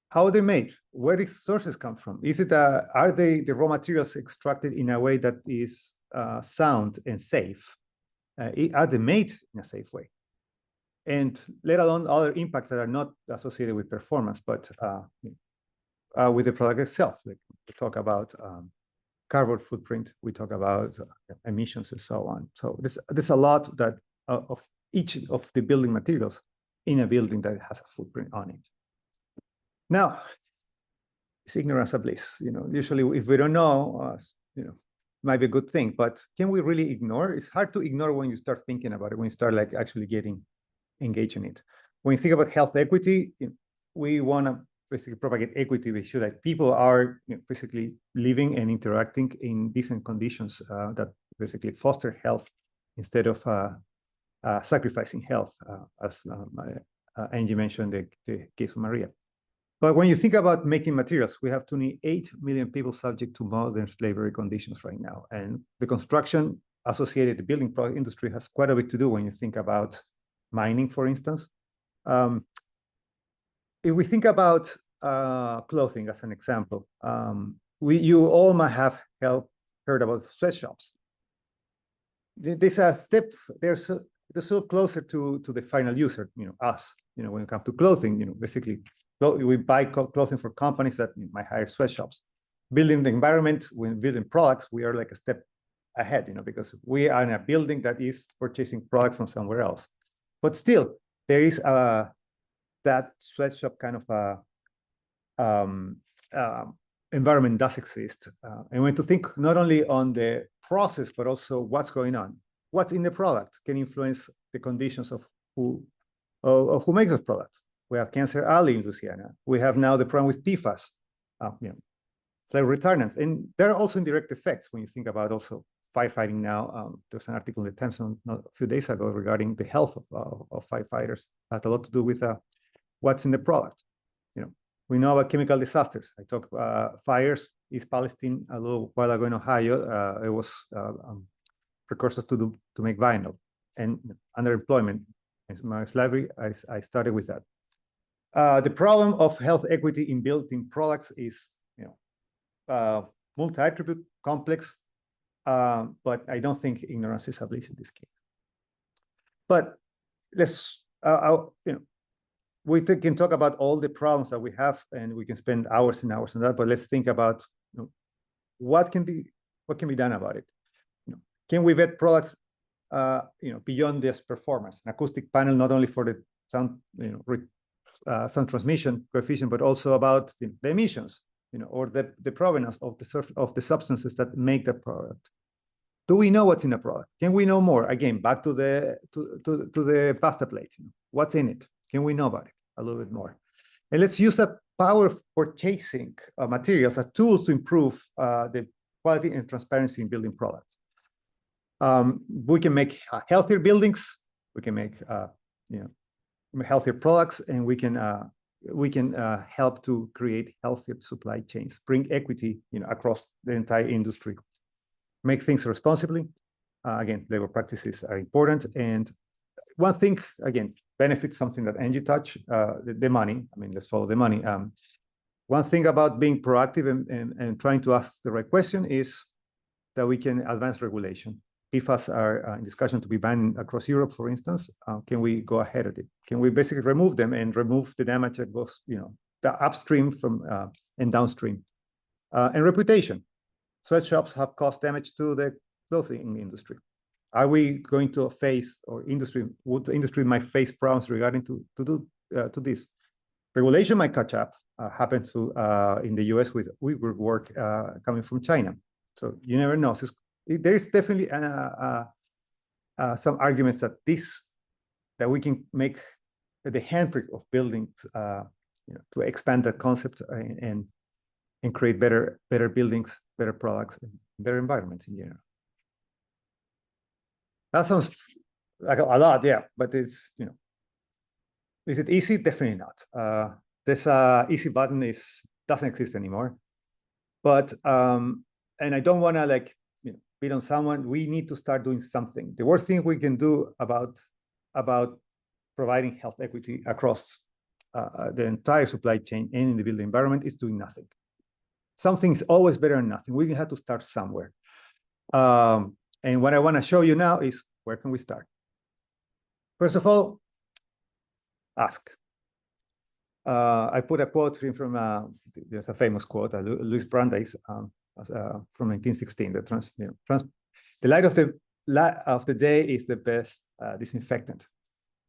How are they made? Where do sources come from? Are they the raw materials extracted in a way that is sound and safe? Are they made in a safe way? And let alone other impacts that are not associated with performance, but with the product itself. Like we talk about carbon footprint, we talk about emissions and so on. So there's a lot that of each of the building materials in a building that has a footprint on it. Now, it's ignorance of bliss. Usually if we don't know, might be a good thing, but can we really ignore? It's hard to ignore when you start thinking about it, when you start like actually getting engaged in it. When you think about health equity, we want to basically propagate equity. We should like people are basically living and interacting in decent conditions that basically foster health instead of sacrificing health, as Angie mentioned the case of Maria. But when you think about making materials, we have 28 million people subject to modern slavery conditions right now. And the construction associated, the building product industry has quite a bit to do when you think about mining, for instance. If we think about clothing as an example, you all might have heard about sweatshops. There's a step, they're so closer to the final user, us, when it comes to clothing, basically, we buy clothing for companies that might hire sweatshops. Building the environment, when building products, we are like a step ahead, because we are in a building that is purchasing products from somewhere else. But still, there is that sweatshop kind of environment does exist. And when to think not only on the process, but also what's going on. What's in the product can influence the conditions of who makes those products. We have Cancer Alley in Louisiana. We have now the problem with PFAS, flare retardants. And there are also indirect effects when you think about also firefighting now. There's an article in the Times a few days ago regarding the health of firefighters. That had a lot to do with what's in the product. We know about chemical disasters. I talk fires. East Palestine a little while ago in Ohio. It was precursors to make vinyl, and underemployment. In my library, I started with that. The problem of health equity in building products is, multi-attribute, complex, but I don't think ignorance is a bliss in this case. But let's, we can talk about all the problems that we have, and we can spend hours and hours on that. But let's think about what can be done about it. Can we vet products, beyond just performance? An acoustic panel, not only for the sound, sound transmission coefficient, but also about the emissions, or the provenance of the substances that make the product. Do we know what's in the product? Can we know more? Again, back to the pasta plate. What's in it? Can we know about it a little bit more? And let's use the power of purchasing materials as tools to improve the quality and transparency in building products. We can make healthier buildings. We can make healthier products, and we can help to create healthier supply chains, bring equity across the entire industry, make things responsibly. Again, labor practices are important. And one thing, again, benefits, something that Angie touched, the money. I mean, let's follow the money. One thing about being proactive and trying to ask the right question is that we can advance regulation. PFAS are in discussion to be banned across Europe, for instance. Can we go ahead of it? Can we basically remove them and remove the damage that goes, the upstream from and downstream? And reputation. Sweatshops have caused damage to the clothing industry. Are we going to face, or would the industry might face problems regarding to this? Regulation might catch up. Happened to in the US with Uyghur work coming from China. So you never know. So there is definitely some arguments that we can make the handprint of buildings, to expand that concept and create better buildings, better products, and better environments in general. That sounds like a lot, yeah, but it's, is it easy? Definitely not. This easy button doesn't exist anymore. But and I don't want to like beat on someone. We need to start doing something. The worst thing we can do about providing health equity across the entire supply chain and in the built environment is doing nothing. Something's always better than nothing. We have to start somewhere. And what I want to show you now is where can we start? First of all, ask. I put a quote from there's a famous quote, Louis Brandeis from 1916. The light of the day is the best disinfectant.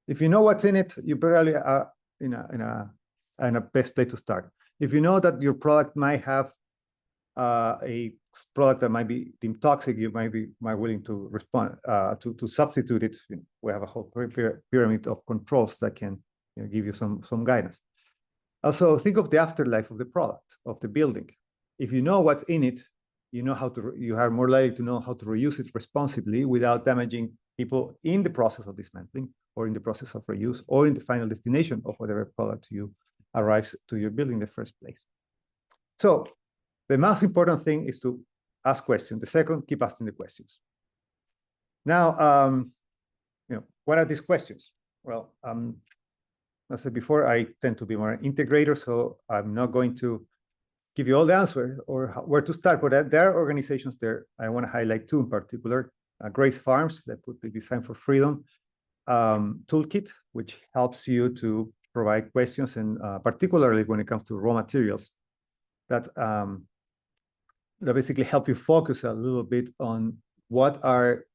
If you know what's in it, you barely are in a best place to start. If you know that your product might have a product that might be deemed toxic, you might be willing to respond to substitute it. We have a whole pyramid of controls that can give you some guidance. Also, think of the afterlife of the product, of the building. If you know what's in it, you are more likely to know how to reuse it responsibly without damaging people in the process of dismantling, or in the process of reuse, or in the final destination of whatever product you arrives to your building in the first place. So the most important thing is to ask questions. The second, keep asking the questions. Now, what are these questions? Well, as I said before, I tend to be more an integrator, so I'm not going to give you all the answer or where to start, but there are organizations there. I want to highlight two in particular. Grace Farms, that would be Design for Freedom toolkit, which helps you to provide questions, and particularly when it comes to raw materials, that basically help you focus a little bit on what are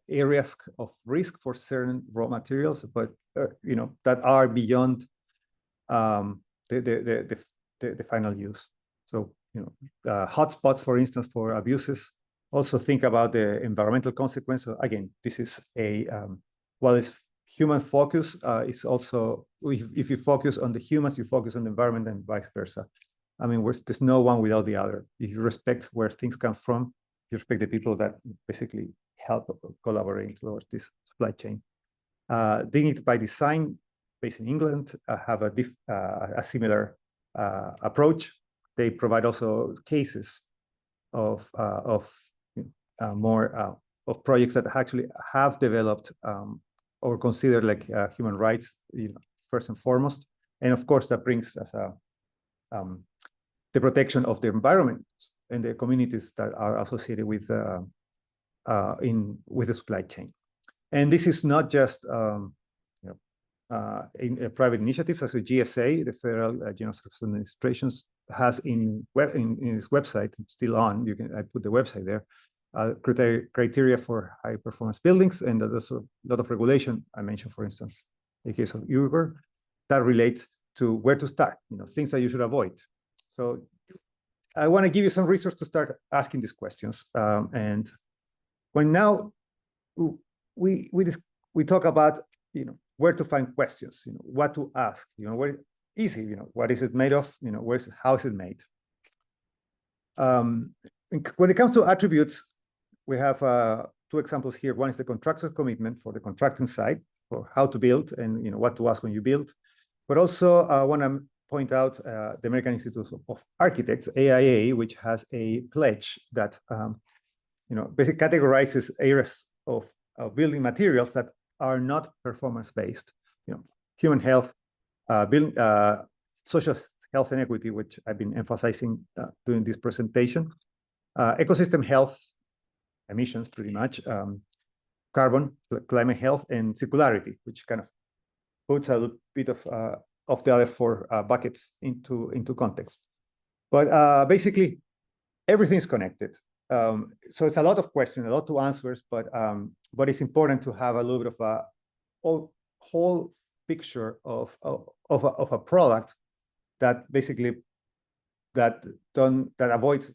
areas of risk for certain raw materials, but that are beyond the final use. So hotspots, for instance, for abuses. Also think about the environmental consequences. Again, this is while it's human focus, it's also, if you focus on the humans, you focus on the environment, and vice versa. I mean, there's no one without the other. If you respect where things come from, you respect the people that basically help collaborate towards this supply chain. Dignity by Design, based in England, have a similar approach. They provide also cases of projects that actually have developed or considered like human rights, first and foremost. And of course, that brings us the protection of the environment and the communities that are associated with the supply chain. And this is not just in private initiatives, as with GSA, the Federal General Services Administration has in its website, still on. I put the website there. Criteria for high performance buildings, and there's a lot of regulation. I mentioned, for instance, the case of Uyghur, that relates to where to start. Things that you should avoid. So I want to give you some resources to start asking these questions. And when now we talk about where to find questions, what to ask, where easy, what is it made of, how is it made? When it comes to attributes, we have two examples here. One is the contractor's commitment for the contracting side, for how to build and what to ask when you build. But also I want to point out the American Institute of Architects, AIA, which has a pledge that basically categorizes areas of building materials that are not performance-based. Human health, social health and equity, which I've been emphasizing during this presentation, ecosystem health, emissions pretty much, carbon, climate health, and circularity, which kind of puts a little bit of the other four buckets into context. But basically, everything is connected. So it's a lot of questions, a lot to answers, but it's important to have a little bit of a whole picture of a product that basically that avoids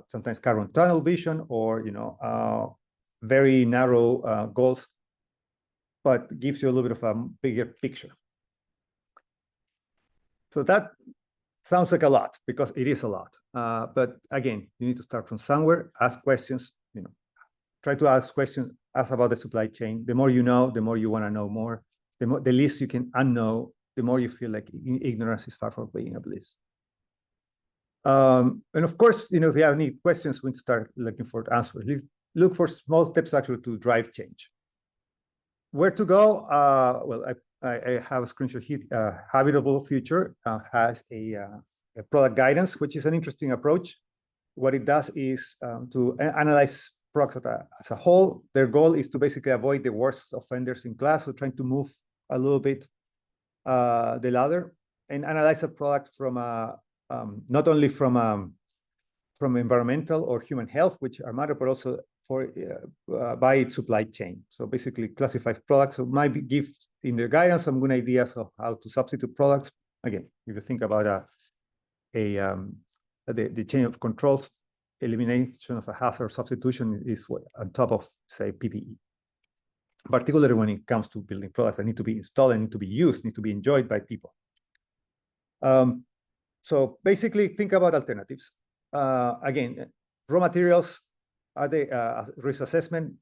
sometimes current tunnel vision or very narrow goals, but gives you a little bit of a bigger picture. So that sounds like a lot, because it is a lot. But again, you need to start from somewhere, ask questions, try to ask questions, ask about the supply chain. The more you know, the more you want to know more. The least you can unknow, the more you feel like ignorance is far from being a bliss. And of course, if you have any questions, we need to start looking for answers. Look for small steps actually to drive change. Where to go? Well, I have a screenshot here. Habitable Future has a product guidance, which is an interesting approach. What it does is to analyze products as a whole. Their goal is to basically avoid the worst offenders in class, so trying to move a little bit the ladder and analyze a product from not only from environmental or human health, which are matter, but also by its supply chain. So basically classify products. So might give in their guidance some good ideas of how to substitute products. Again, if you think about the chain of controls, elimination of a hazard substitution is on top of, say, PPE. Particularly when it comes to building products that need to be installed and need to be used, need to be enjoyed by people. So basically think about alternatives. Again, raw materials, are they risk assessment?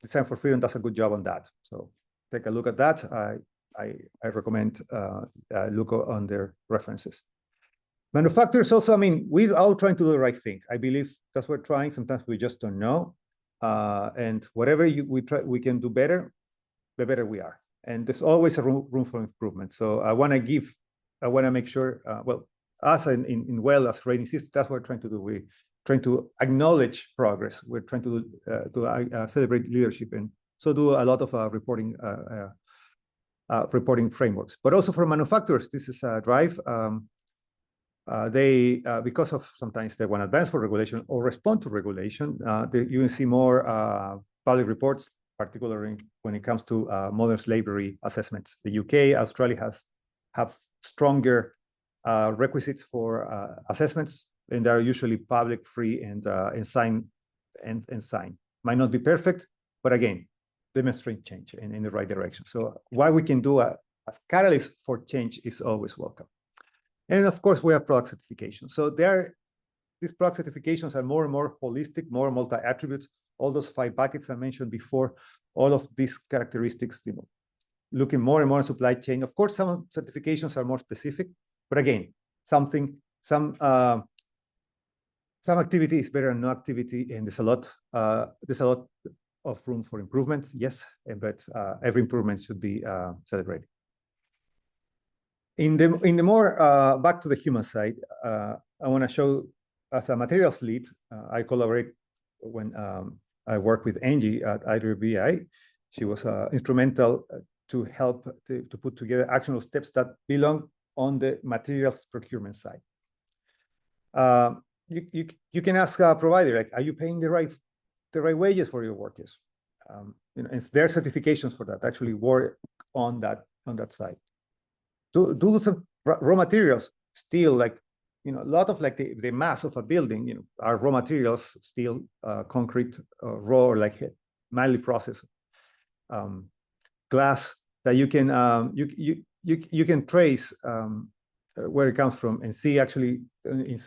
Design for Freedom does a good job on that. So take a look at that. I recommend look on their references. Manufacturers also, I mean, we're all trying to do the right thing. I believe that's what we're trying. Sometimes we just don't know. And whatever we can do better, the better we are. And there's always a room for improvement. So I want to make sure, well, us in well as rating system, that's what we're trying to do. We're trying to acknowledge progress. We're trying to celebrate leadership, and so do a lot of reporting frameworks. But also for manufacturers, this is a drive. They, because of sometimes they want to advance for regulation or respond to regulation, you can see more public reports, particularly when it comes to modern slavery assessments. The UK, Australia have stronger requisites for assessments, and they're usually public, free, and signed. Might not be perfect, but again, demonstrate change in the right direction. So what we can do as catalyst for change is always welcome. And of course, we have product certification. So these product certifications are more and more holistic, more multi-attributes. All those 5 buckets I mentioned before, all of these characteristics, looking more and more in supply chain. Of course, some certifications are more specific, but again, some activity is better than no activity, and there's a lot of room for improvements. Yes, but every improvement should be celebrated. In the more back to the human side, I want to show, as a materials lead, I collaborate when I work with Angie at IWBI. She was instrumental to help to put together actionable steps that belong on the materials procurement side. You can ask a provider, like, are you paying the right wages for your workers? And there are certifications for that. Actually work on that side. Do some raw materials, steel, like, a lot of like the mass of a building, are raw materials, steel, concrete, raw, or like mildly processed glass that you can trace where it comes from, and see actually in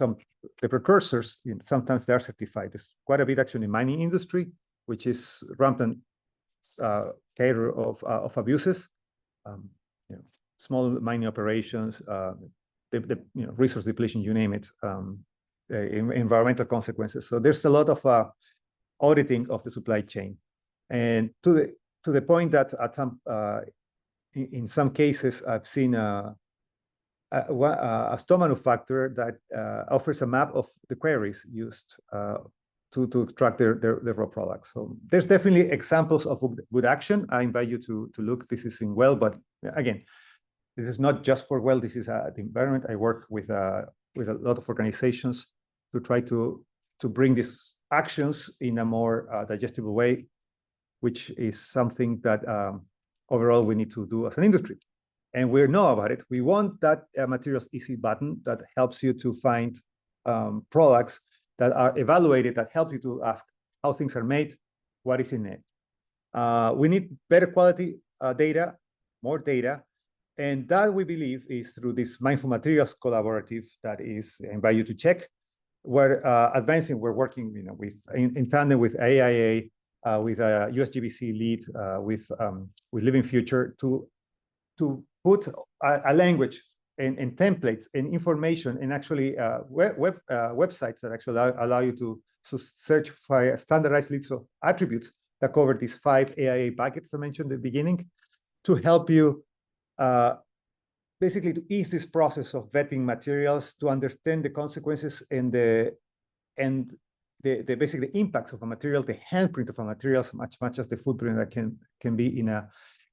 the precursors, sometimes they are certified. There's quite a bit actually in the mining industry, which is rampant caterer of abuses. Small mining operations, the resource depletion, you name it, environmental consequences. So there's a lot of auditing of the supply chain, and to the point that at in some cases I've seen a stone manufacturer that offers a map of the quarries used to extract their raw products. So there's definitely examples of good action. I invite you to look. This is in well, but again, this is not just for well. This is the environment. I work with a lot of organizations to try to bring these actions in a more digestible way, which is something that overall we need to do as an industry. And we know about it. We want that materials easy button that helps you to find products that are evaluated, that help you to ask how things are made, what is in it. We need better quality data, more data. And that, we believe, is through this Mindful Materials Collaborative that is, I invite you to check. We're advancing, we're working in tandem with AIA, with USGBC lead, with Living Future to put a language and templates and information and actually websites that actually allow you to search for a standardized list of attributes that cover these 5 AIA buckets I mentioned at the beginning to help you basically to ease this process of vetting materials, to understand the consequences and the basically the impacts of a material, the handprint of a material, much as the footprint that can be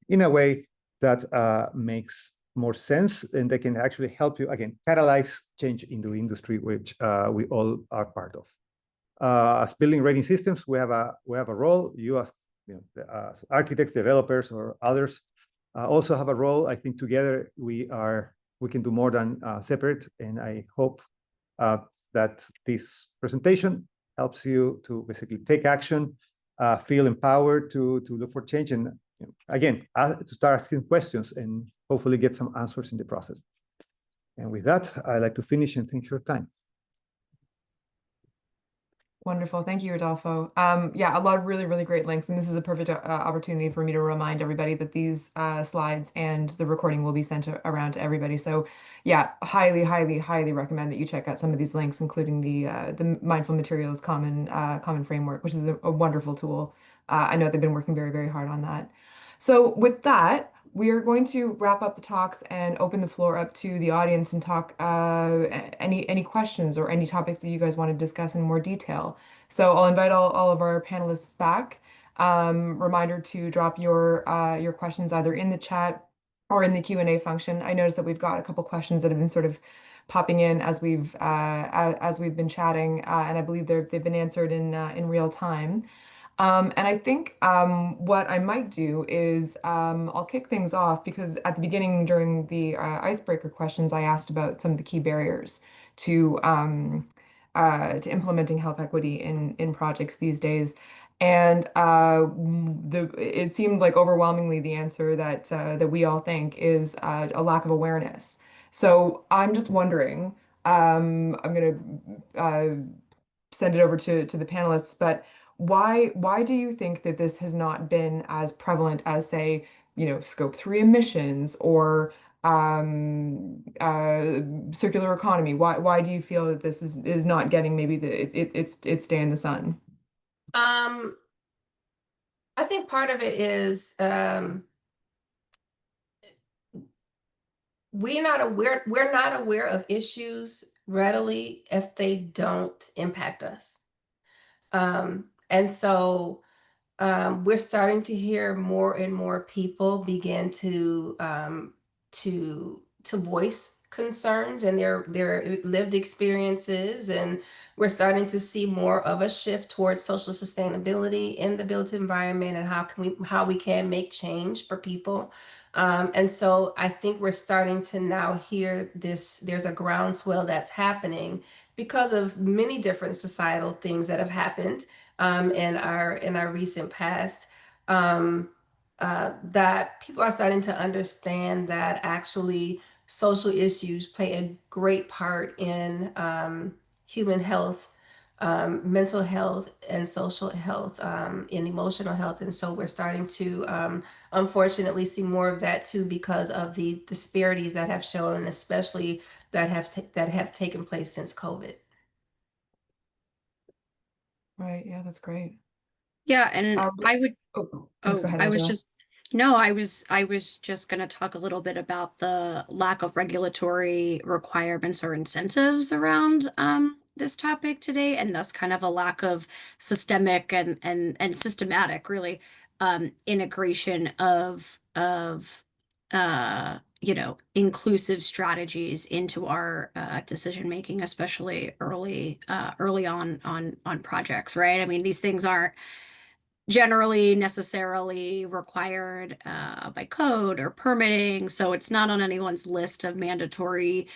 in a way that makes more sense, and they can actually help you again catalyze change in the industry, which we all are part of. As building rating systems, we have a role. You as architects, developers, or others also have a role. I think together we can do more than separate, and I hope that this presentation helps you to basically take action, feel empowered to look for change, and again to start asking questions and hopefully get some answers in the process. And with that, I'd like to finish and thank you for your time. Wonderful. Thank you, Rodolfo. Yeah, a lot of really, really great links. And this is a perfect opportunity for me to remind everybody that these slides and the recording will be sent around to everybody. So yeah, highly, highly, highly recommend that you check out some of these links, including the Mindful Materials Common Framework, which is a wonderful tool. I know they've been working very, very hard on that. So with that, we are going to wrap up the talks and open the floor up to the audience and talk any questions or any topics that you guys want to discuss in more detail. So I'll invite all of our panelists back. Reminder to drop your questions either in the chat or in the Q&A function. I noticed that we've got a couple questions that have been sort of popping in as we've been chatting, and I believe they've been answered in real time. And I think what I might do is I'll kick things off because at the beginning during the icebreaker questions, I asked about some of the key barriers to implementing health equity in projects these days. And it seemed like overwhelmingly the answer that we all think is a lack of awareness. So I'm just wondering, I'm going to send it over to the panelists, but why do you think that this has not been as prevalent as, say, scope 3 emissions or circular economy? Why do you feel that this is not getting maybe its day in the sun? I think part of it is we're not aware of issues readily if they don't impact us. And so we're starting to hear more and more people begin to voice concerns and their lived experiences, and we're starting to see more of a shift towards social sustainability in the built environment and how we can make change for people. And so I think we're starting to now hear this. There's a groundswell that's happening because of many different societal things that have happened in our recent past, that people are starting to understand that actually social issues play a great part in human health, mental health, and social health, and emotional health. And so we're starting to unfortunately see more of that too, because of the disparities that have shown, especially that have taken place since COVID. Right. Yeah, that's great. Yeah, and I would, Please go ahead, I was Angela. just, no, I was just going to talk a little bit about the lack of regulatory requirements or incentives around this topic today, and thus kind of a lack of systemic and systematic, really, integration of inclusive strategies into our decision making, especially early on projects, right? I mean, these things aren't generally necessarily required by code or permitting, so it's not on anyone's list of mandatory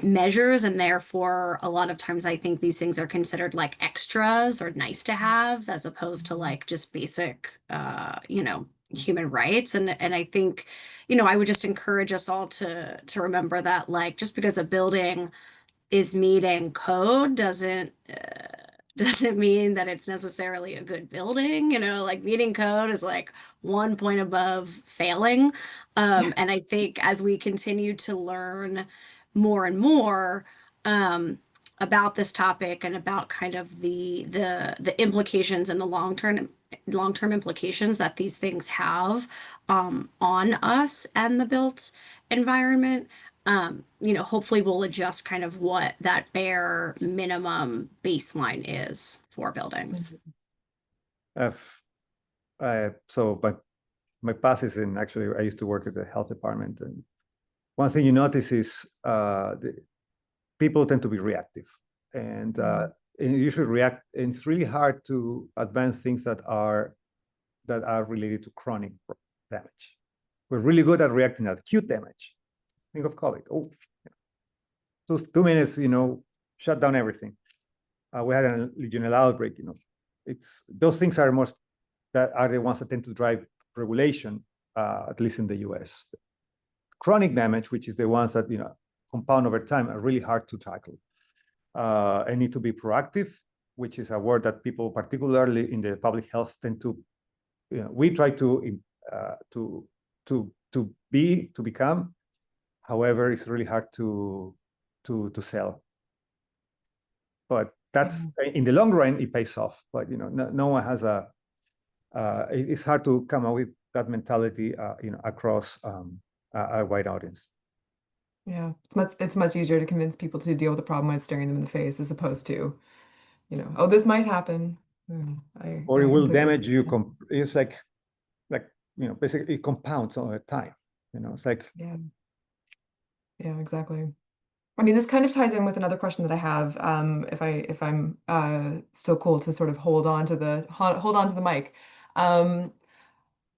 measures, and therefore a lot of times I think these things are considered like extras or nice to haves as opposed to like just basic human rights. And I think I would just encourage us all to remember that, like, just because a building is meeting code doesn't mean that it's necessarily a good building. Like, meeting code is like one point above failing. And I think as we continue to learn more and more about this topic and about kind of the implications and the long-term implications that these things have on us and the built environment. Hopefully we'll adjust kind of what that bare minimum baseline is for buildings. I've, so my past is in, actually, I used to work at the health department, and one thing you notice is people tend to be reactive, and you usually react, and it's really hard to advance things that are related to chronic damage. We're really good at reacting at acute damage. Think of COVID. Oh, those 2 minutes, shut down everything. We had a Legionella outbreak. It's those things are that are the ones that tend to drive regulation, at least in the US. Chronic damage, which is the ones that compound over time, are really hard to tackle. And need to be proactive, which is a word that people, particularly in the public health, tend to. We try to become. However, it's really hard to sell. But that's in the long run, it pays off. But no one has a. It's hard to come up with that mentality, across a wide audience. Yeah, it's much easier to convince people to deal with the problem by staring them in the face as opposed to, oh, this might happen. Or it I will completely damage you. agree. It's like basically it compounds all the time. It's like Yeah, yeah, exactly. I mean, this kind of ties in with another question that I have, if I'm still cool to sort of hold on to the mic.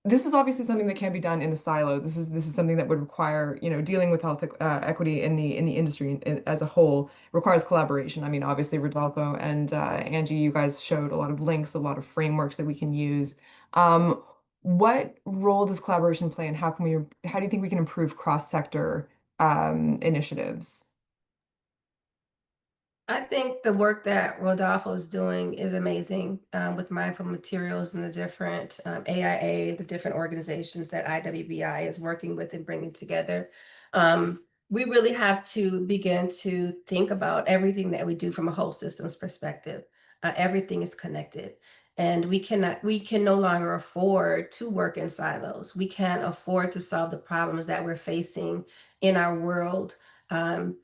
This is obviously something that can be done in a silo. This is something that would require, dealing with health equity in the industry as a whole requires collaboration. I mean, obviously, Rodolfo and Angie, you guys showed a lot of links, a lot of frameworks that we can use. What role does collaboration play, and how do you think we can improve cross-sector initiatives? I think the work that Rodolfo is doing is amazing, with mindful materials and the different AIA, the different organizations that IWBI is working with and bringing together. We really have to begin to think about everything that we do from a whole systems perspective. Everything is connected. And we can no longer afford to work in silos. We can't afford to solve the problems that we're facing in our world, um,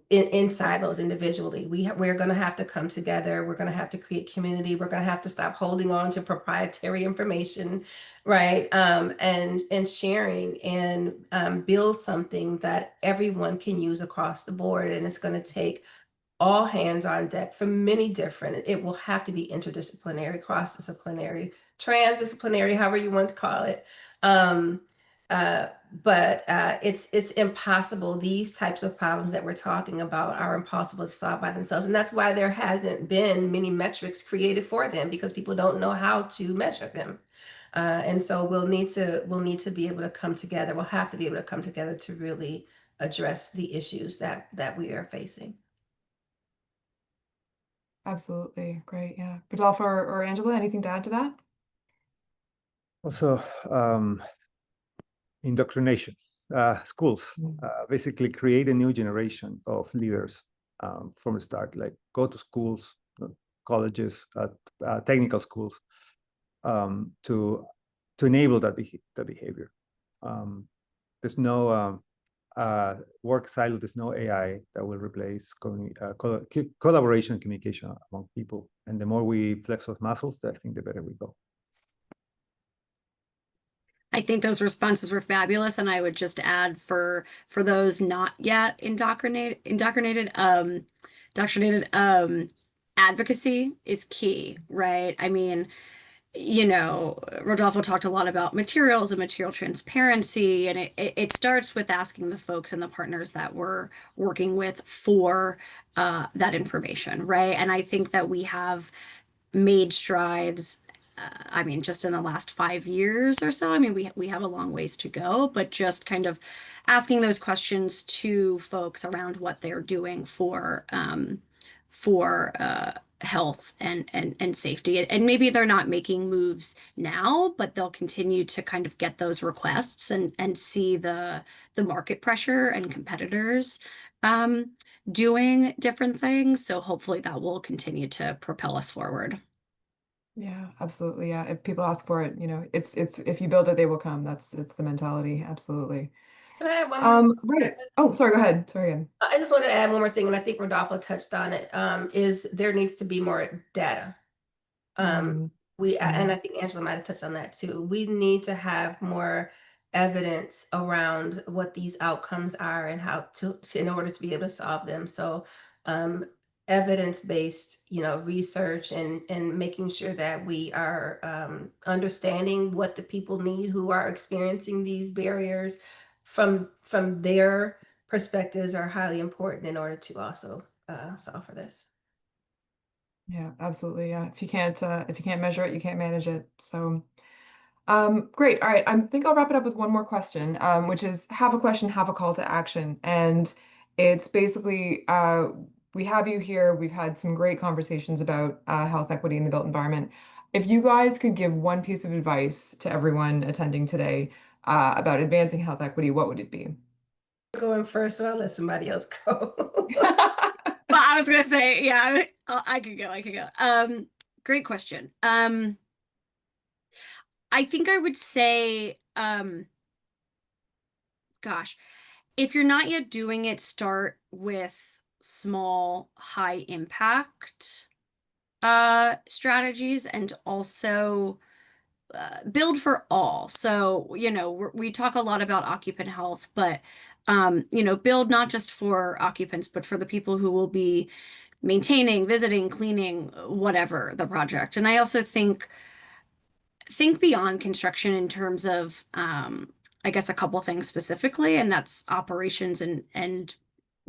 in silos individually. We're going to have to come together. We're going to have to create community. We're going to have to stop holding on to proprietary information, right? And sharing, and build something that everyone can use across the board. And it's going to take all hands on deck from many different, it will have to be interdisciplinary, cross-disciplinary, transdisciplinary, however you want to call it. Um, but it's impossible. These types of problems that we're talking about are impossible to solve by themselves. And that's why there hasn't been many metrics created for them, because people don't know how to measure them. And so we'll need to be able to come together. We'll have to be able to come together to really address the issues that we are facing. Absolutely. Great. Yeah. Rodolfo or Angela, anything to add to that? Also, indoctrination. Schools basically create a new generation of leaders, from the start. Like, go to schools, colleges, technical schools, to enable that behavior. There's no work silo. There's no AI that will replace collaboration and communication among people. And the more we flex those muscles, I think the better we go. I think those responses were fabulous, and I would just add for those not yet indoctrinated, advocacy is key, right? I mean, Rodolfo talked a lot about materials and material transparency, and it starts with asking the folks and the partners that we're working with for that information, right? And I think that we have made strides. I mean, just in the last 5 years or so. I mean, we have a long ways to go, but just kind of asking those questions to folks around what they're doing for health and safety. And maybe they're not making moves now, but they'll continue to kind of get those requests and see the market pressure and competitors doing different things. So hopefully that will continue to propel us forward. Yeah, absolutely. Yeah. If people ask for it, it's if you build it, they will come. It's the mentality. Absolutely. Can I add one more? Right. Oh, sorry, go ahead. Sorry again. I just wanted to add one more thing, and I think Rodolfo touched on it, is there needs to be more data. Mm, And mhm. I think Angela might have touched on that too. We need to have more evidence around what these outcomes are and how to in order to be able to solve them. So evidence-based, research and making sure that we are understanding what the people need who are experiencing these barriers from their perspectives are highly important in order to also solve for this. Yeah, absolutely. Yeah. If you can't measure it, you can't manage it. So, great. All right. I think I'll wrap it up with one more question, which is have a question, have a call to action. And it's basically, we have you here. We've had some great conversations about health equity in the built environment. If you guys could give one piece of advice to everyone attending today, about advancing health equity, what would it be? Going first, so I'll let somebody else go. Well, I was gonna say, yeah, I could go, I could go. Great question. I think I would say, gosh, if you're not yet doing it, start with small, high impact strategies and also build for all. So, we talk a lot about occupant health, but build not just for occupants, but for the people who will be maintaining, visiting, cleaning, whatever the project. And I also think beyond construction in terms of I guess a couple things specifically, and that's operations and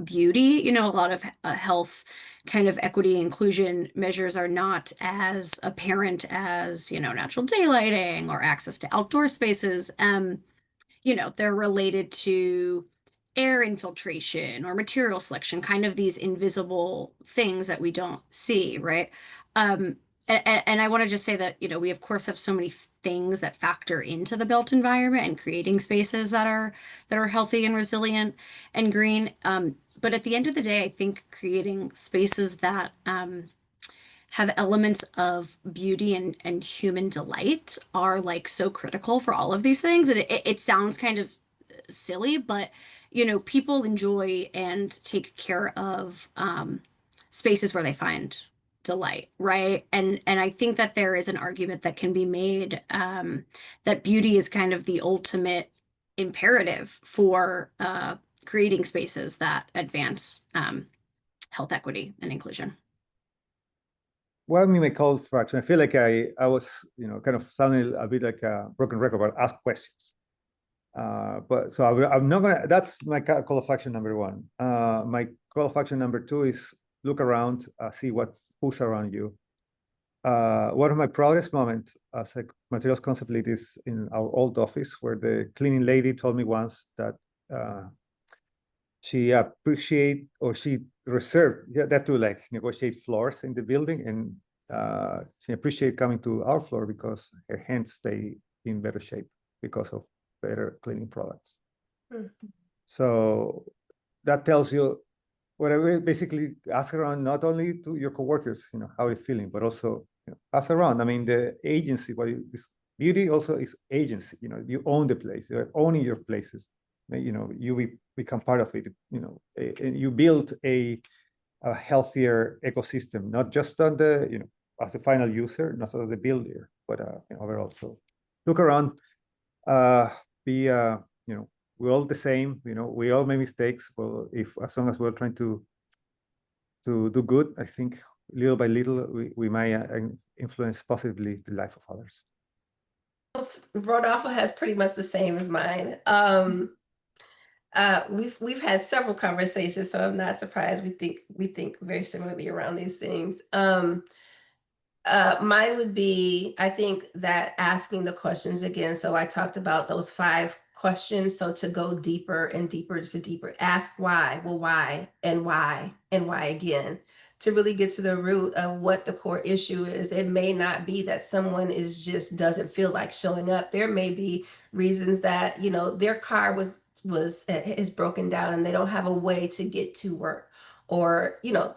beauty. A lot of health kind of equity and inclusion measures are not as apparent as, natural daylighting or access to outdoor spaces. They're related to air infiltration or material selection, kind of these invisible things that we don't see, right? And I want to just say that, we of course have so many things that factor into the built environment and creating spaces that are healthy and resilient and green. But at the end of the day, I think creating spaces that have elements of beauty and human delight are like so critical for all of these things. And it sounds kind of silly, but people enjoy and take care of spaces where they find delight, right? And I think that there is an argument that can be made that beauty is kind of the ultimate imperative for creating spaces that advance health equity and inclusion. Well, me, my call for action. I feel like I was, kind of sounding a bit like a broken record, but ask questions. But so I'm not gonna. That's my call of action number one. My call of action number two is look around, see who's around you. One of my proudest moments as a materials concept lead is in our old office, where the cleaning lady told me once that she appreciate or she reserved that to like negotiate floors in the building, and she appreciate coming to our floor because her hands stay in better shape because of better cleaning products. Mm-hmm. So that tells you what I will basically ask around, not only to your coworkers, how you're feeling, but also ask around. I mean, the agency, beauty also is agency. You own the place. You're owning your places. You become part of it. And you build a healthier ecosystem, not just on the as the final user, not as the builder, but overall. So look around. Be we're all the same. We all make mistakes. Well, as long as we're trying to do good, I think little by little we might influence positively the life of others. Rodolfo has pretty much the same as mine. We've had several conversations, so I'm not surprised we think very similarly around these things. Mine would be, I think that asking the questions again. So I talked about those 5 questions. So to go deeper and deeper to deeper, ask why, well, why, and why, and why again, to really get to the root of what the core issue is. It may not be that someone doesn't feel like showing up. There may be reasons that, you know, their car is broken down and they don't have a way to get to work, or, you know,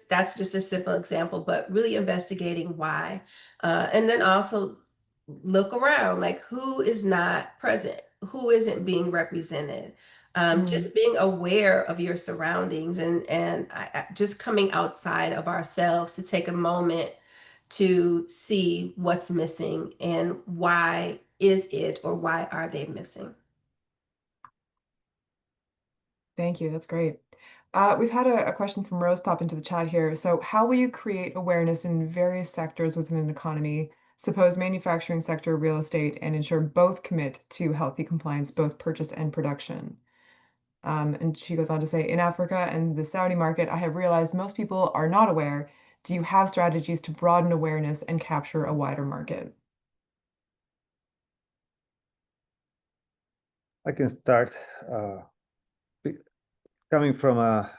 that's just a simple example, but really investigating why. And then also look around, like who is not present, who isn't being represented. Just being aware of your surroundings, and just coming outside of ourselves to take a moment to see what's missing and why is it, or why are they missing. Thank you. That's great. We've had a question from Rose pop into the chat here. So how will you create awareness in various sectors within an economy, suppose manufacturing sector, real estate, and ensure both commit to healthy compliance, both purchase and production? And she goes on to say, in Africa and the Saudi market, I have realized most people are not aware. Do you have strategies to broaden awareness and capture a wider market? I can start. Coming from a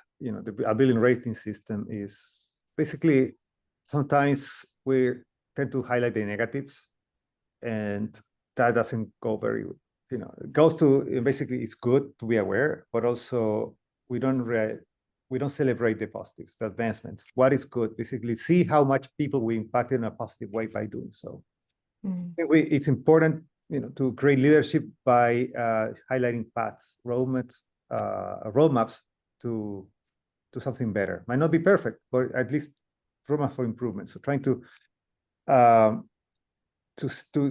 billing rating system is basically sometimes we tend to highlight the negatives, and that doesn't go very, it goes to basically it's good to be aware, but also we don't celebrate the positives, the advancements. What is good? Basically, see how much people we impacted in a positive way by doing so. It's important, to create leadership by highlighting paths, roadmaps to something better. Might not be perfect, but at least roadmap for improvement. So trying to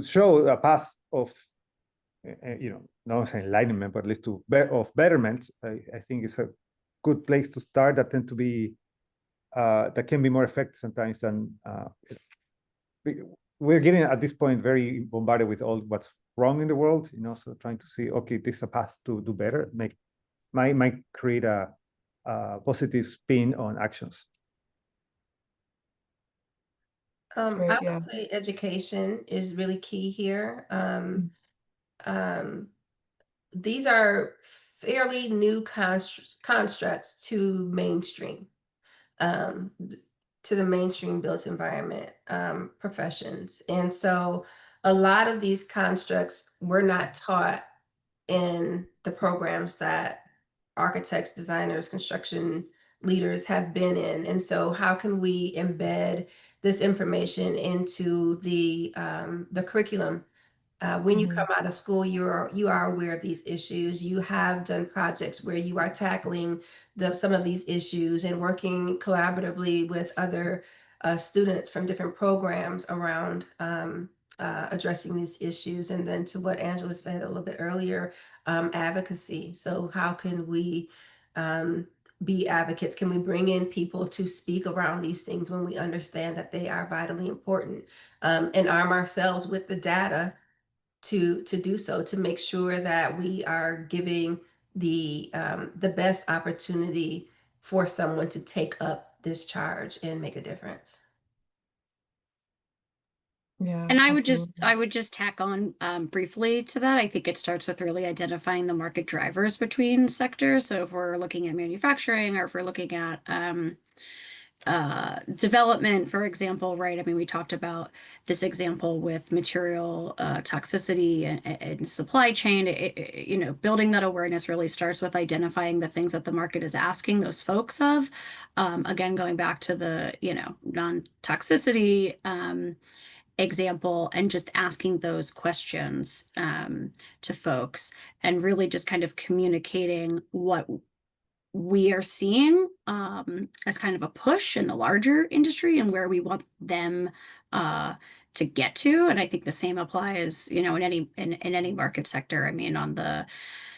show a path of, not saying enlightenment, but at least of betterment. I think it's a good place to start. That tend to be that can be more effective sometimes than we're getting at this point very bombarded with all what's wrong in the world, so trying to see, okay, this is a path to do better, might create a positive spin on actions. Great, I yeah. would say education is really key here. These are fairly new constructs to mainstream. To the mainstream built environment professions. And so a lot of these constructs were not taught in the programs that architects, designers, construction leaders have been in. And so how can we embed this information into the curriculum? When you come out of school, you are aware of these issues. You have done projects where you are tackling some of these issues and working collaboratively with other students from different programs around addressing these issues. And then to what Angela said a little bit earlier, advocacy. So how can we be advocates? Can we bring in people to speak around these things when we understand that they are vitally important, and arm ourselves with the data to do so, to make sure that we are giving the best opportunity for someone to take up this charge and make a difference. Yeah, And I absolutely. would just tack on briefly to that. I think it starts with really identifying the market drivers between sectors. So if we're looking at manufacturing, or if we're looking at development, for example, right? I mean, we talked about this example with material toxicity and supply chain. Building that awareness really starts with identifying the things that the market is asking those folks of. Again, going back to the, non-toxicity example, and just asking those questions to folks, and really just kind of communicating what we are seeing as kind of a push in the larger industry and where we want them to get to. And I think the same applies, in any market sector. I mean, on the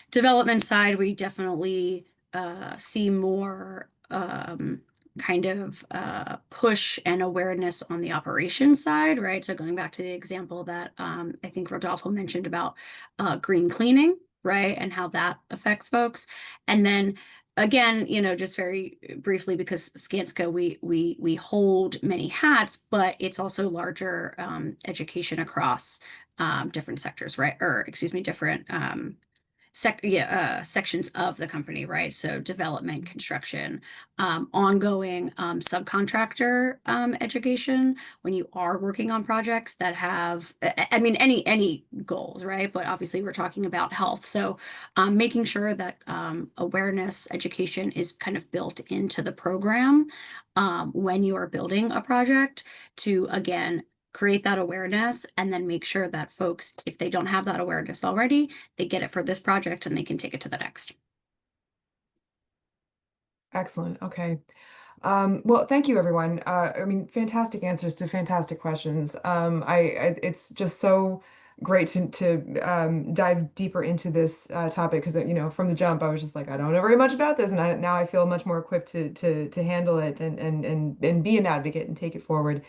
development side, we definitely see more kind of push and awareness on the operations side, right? So going back to the example that I think Rodolfo mentioned about green cleaning, right? And how that affects folks. And then again, just very briefly, because Skanska, we hold many hats, but it's also larger education across different sectors, right? Or excuse me, different sections of the company, right? So development, construction, ongoing subcontractor education when you are working on projects that have, I mean, any goals, right? But obviously we're talking about health. So making sure that awareness education is kind of built into the program when you are building a project to, again, create that awareness and then make sure that folks, if they don't have that awareness already, they get it for this project and they can take it to the next. Excellent. Okay. Well, thank you, everyone. I mean, fantastic answers to fantastic questions. It's just so great to dive deeper into this topic because, from the jump, I was just like, I don't know very much about this, and now I feel much more equipped to handle it and be an advocate and take it forward.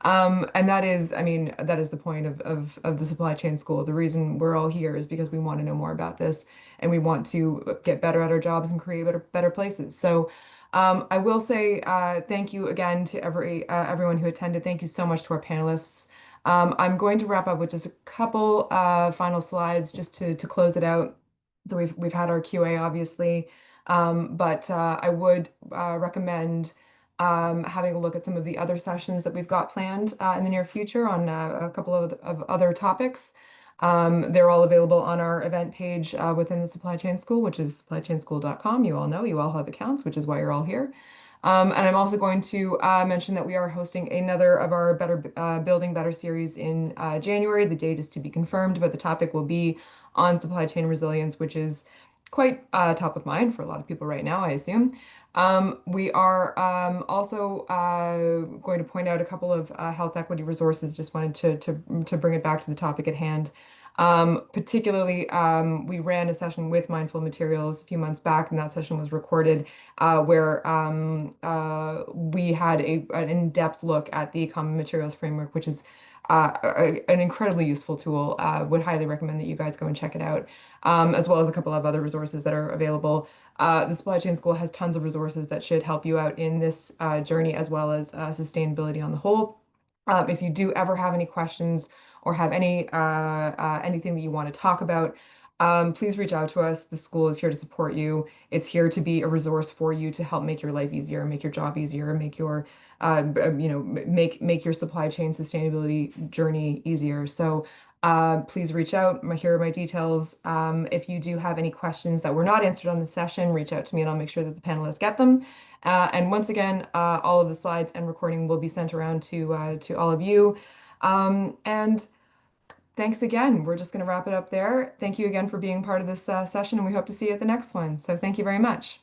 And that is, I mean, that is the point of the supply chain school. The reason we're all here is because we want to know more about this and we want to get better at our jobs and create better places. So. I will say thank you again to everyone who attended. Thank you so much to our panelists. I'm going to wrap up with just a couple final slides just to close it out. So we've had our QA obviously, but I would recommend having a look at some of the other sessions that we've got planned in the near future on a couple of other topics. They're all available on our event page within the Supply Chain School, which is supplychainschool.com. You all know, you all have accounts, which is why you're all here. And I'm also going to mention that we are hosting another of our Building Better series in January. The date is to be confirmed, but the topic will be on supply chain resilience, which is quite top of mind for a lot of people right now, I assume. We are also going to point out a couple of health equity resources. Just wanted to bring it back to the topic at hand. Particularly, we ran a session with Mindful Materials a few months back, and that session was recorded, where we had an in-depth look at the Common Materials Framework, which is an incredibly useful tool. Would highly recommend that you guys go and check it out, as well as a couple of other resources that are available. The Supply Chain School has tons of resources that should help you out in this journey, as well as sustainability on the whole. If you do ever have any questions or have anything that you want to talk about, please reach out to us. The school is here to support you. It's here to be a resource for you to help make your life easier, make your job easier, make your make your supply chain sustainability journey easier. So please reach out. Here are my details. If you do have any questions that were not answered on the session, reach out to me and I'll make sure that the panelists get them. And once again, all of the slides and recording will be sent around to all of you. And thanks again. We're just going to wrap it up there. Thank you again for being part of this session, and we hope to see you at the next one. So thank you very much.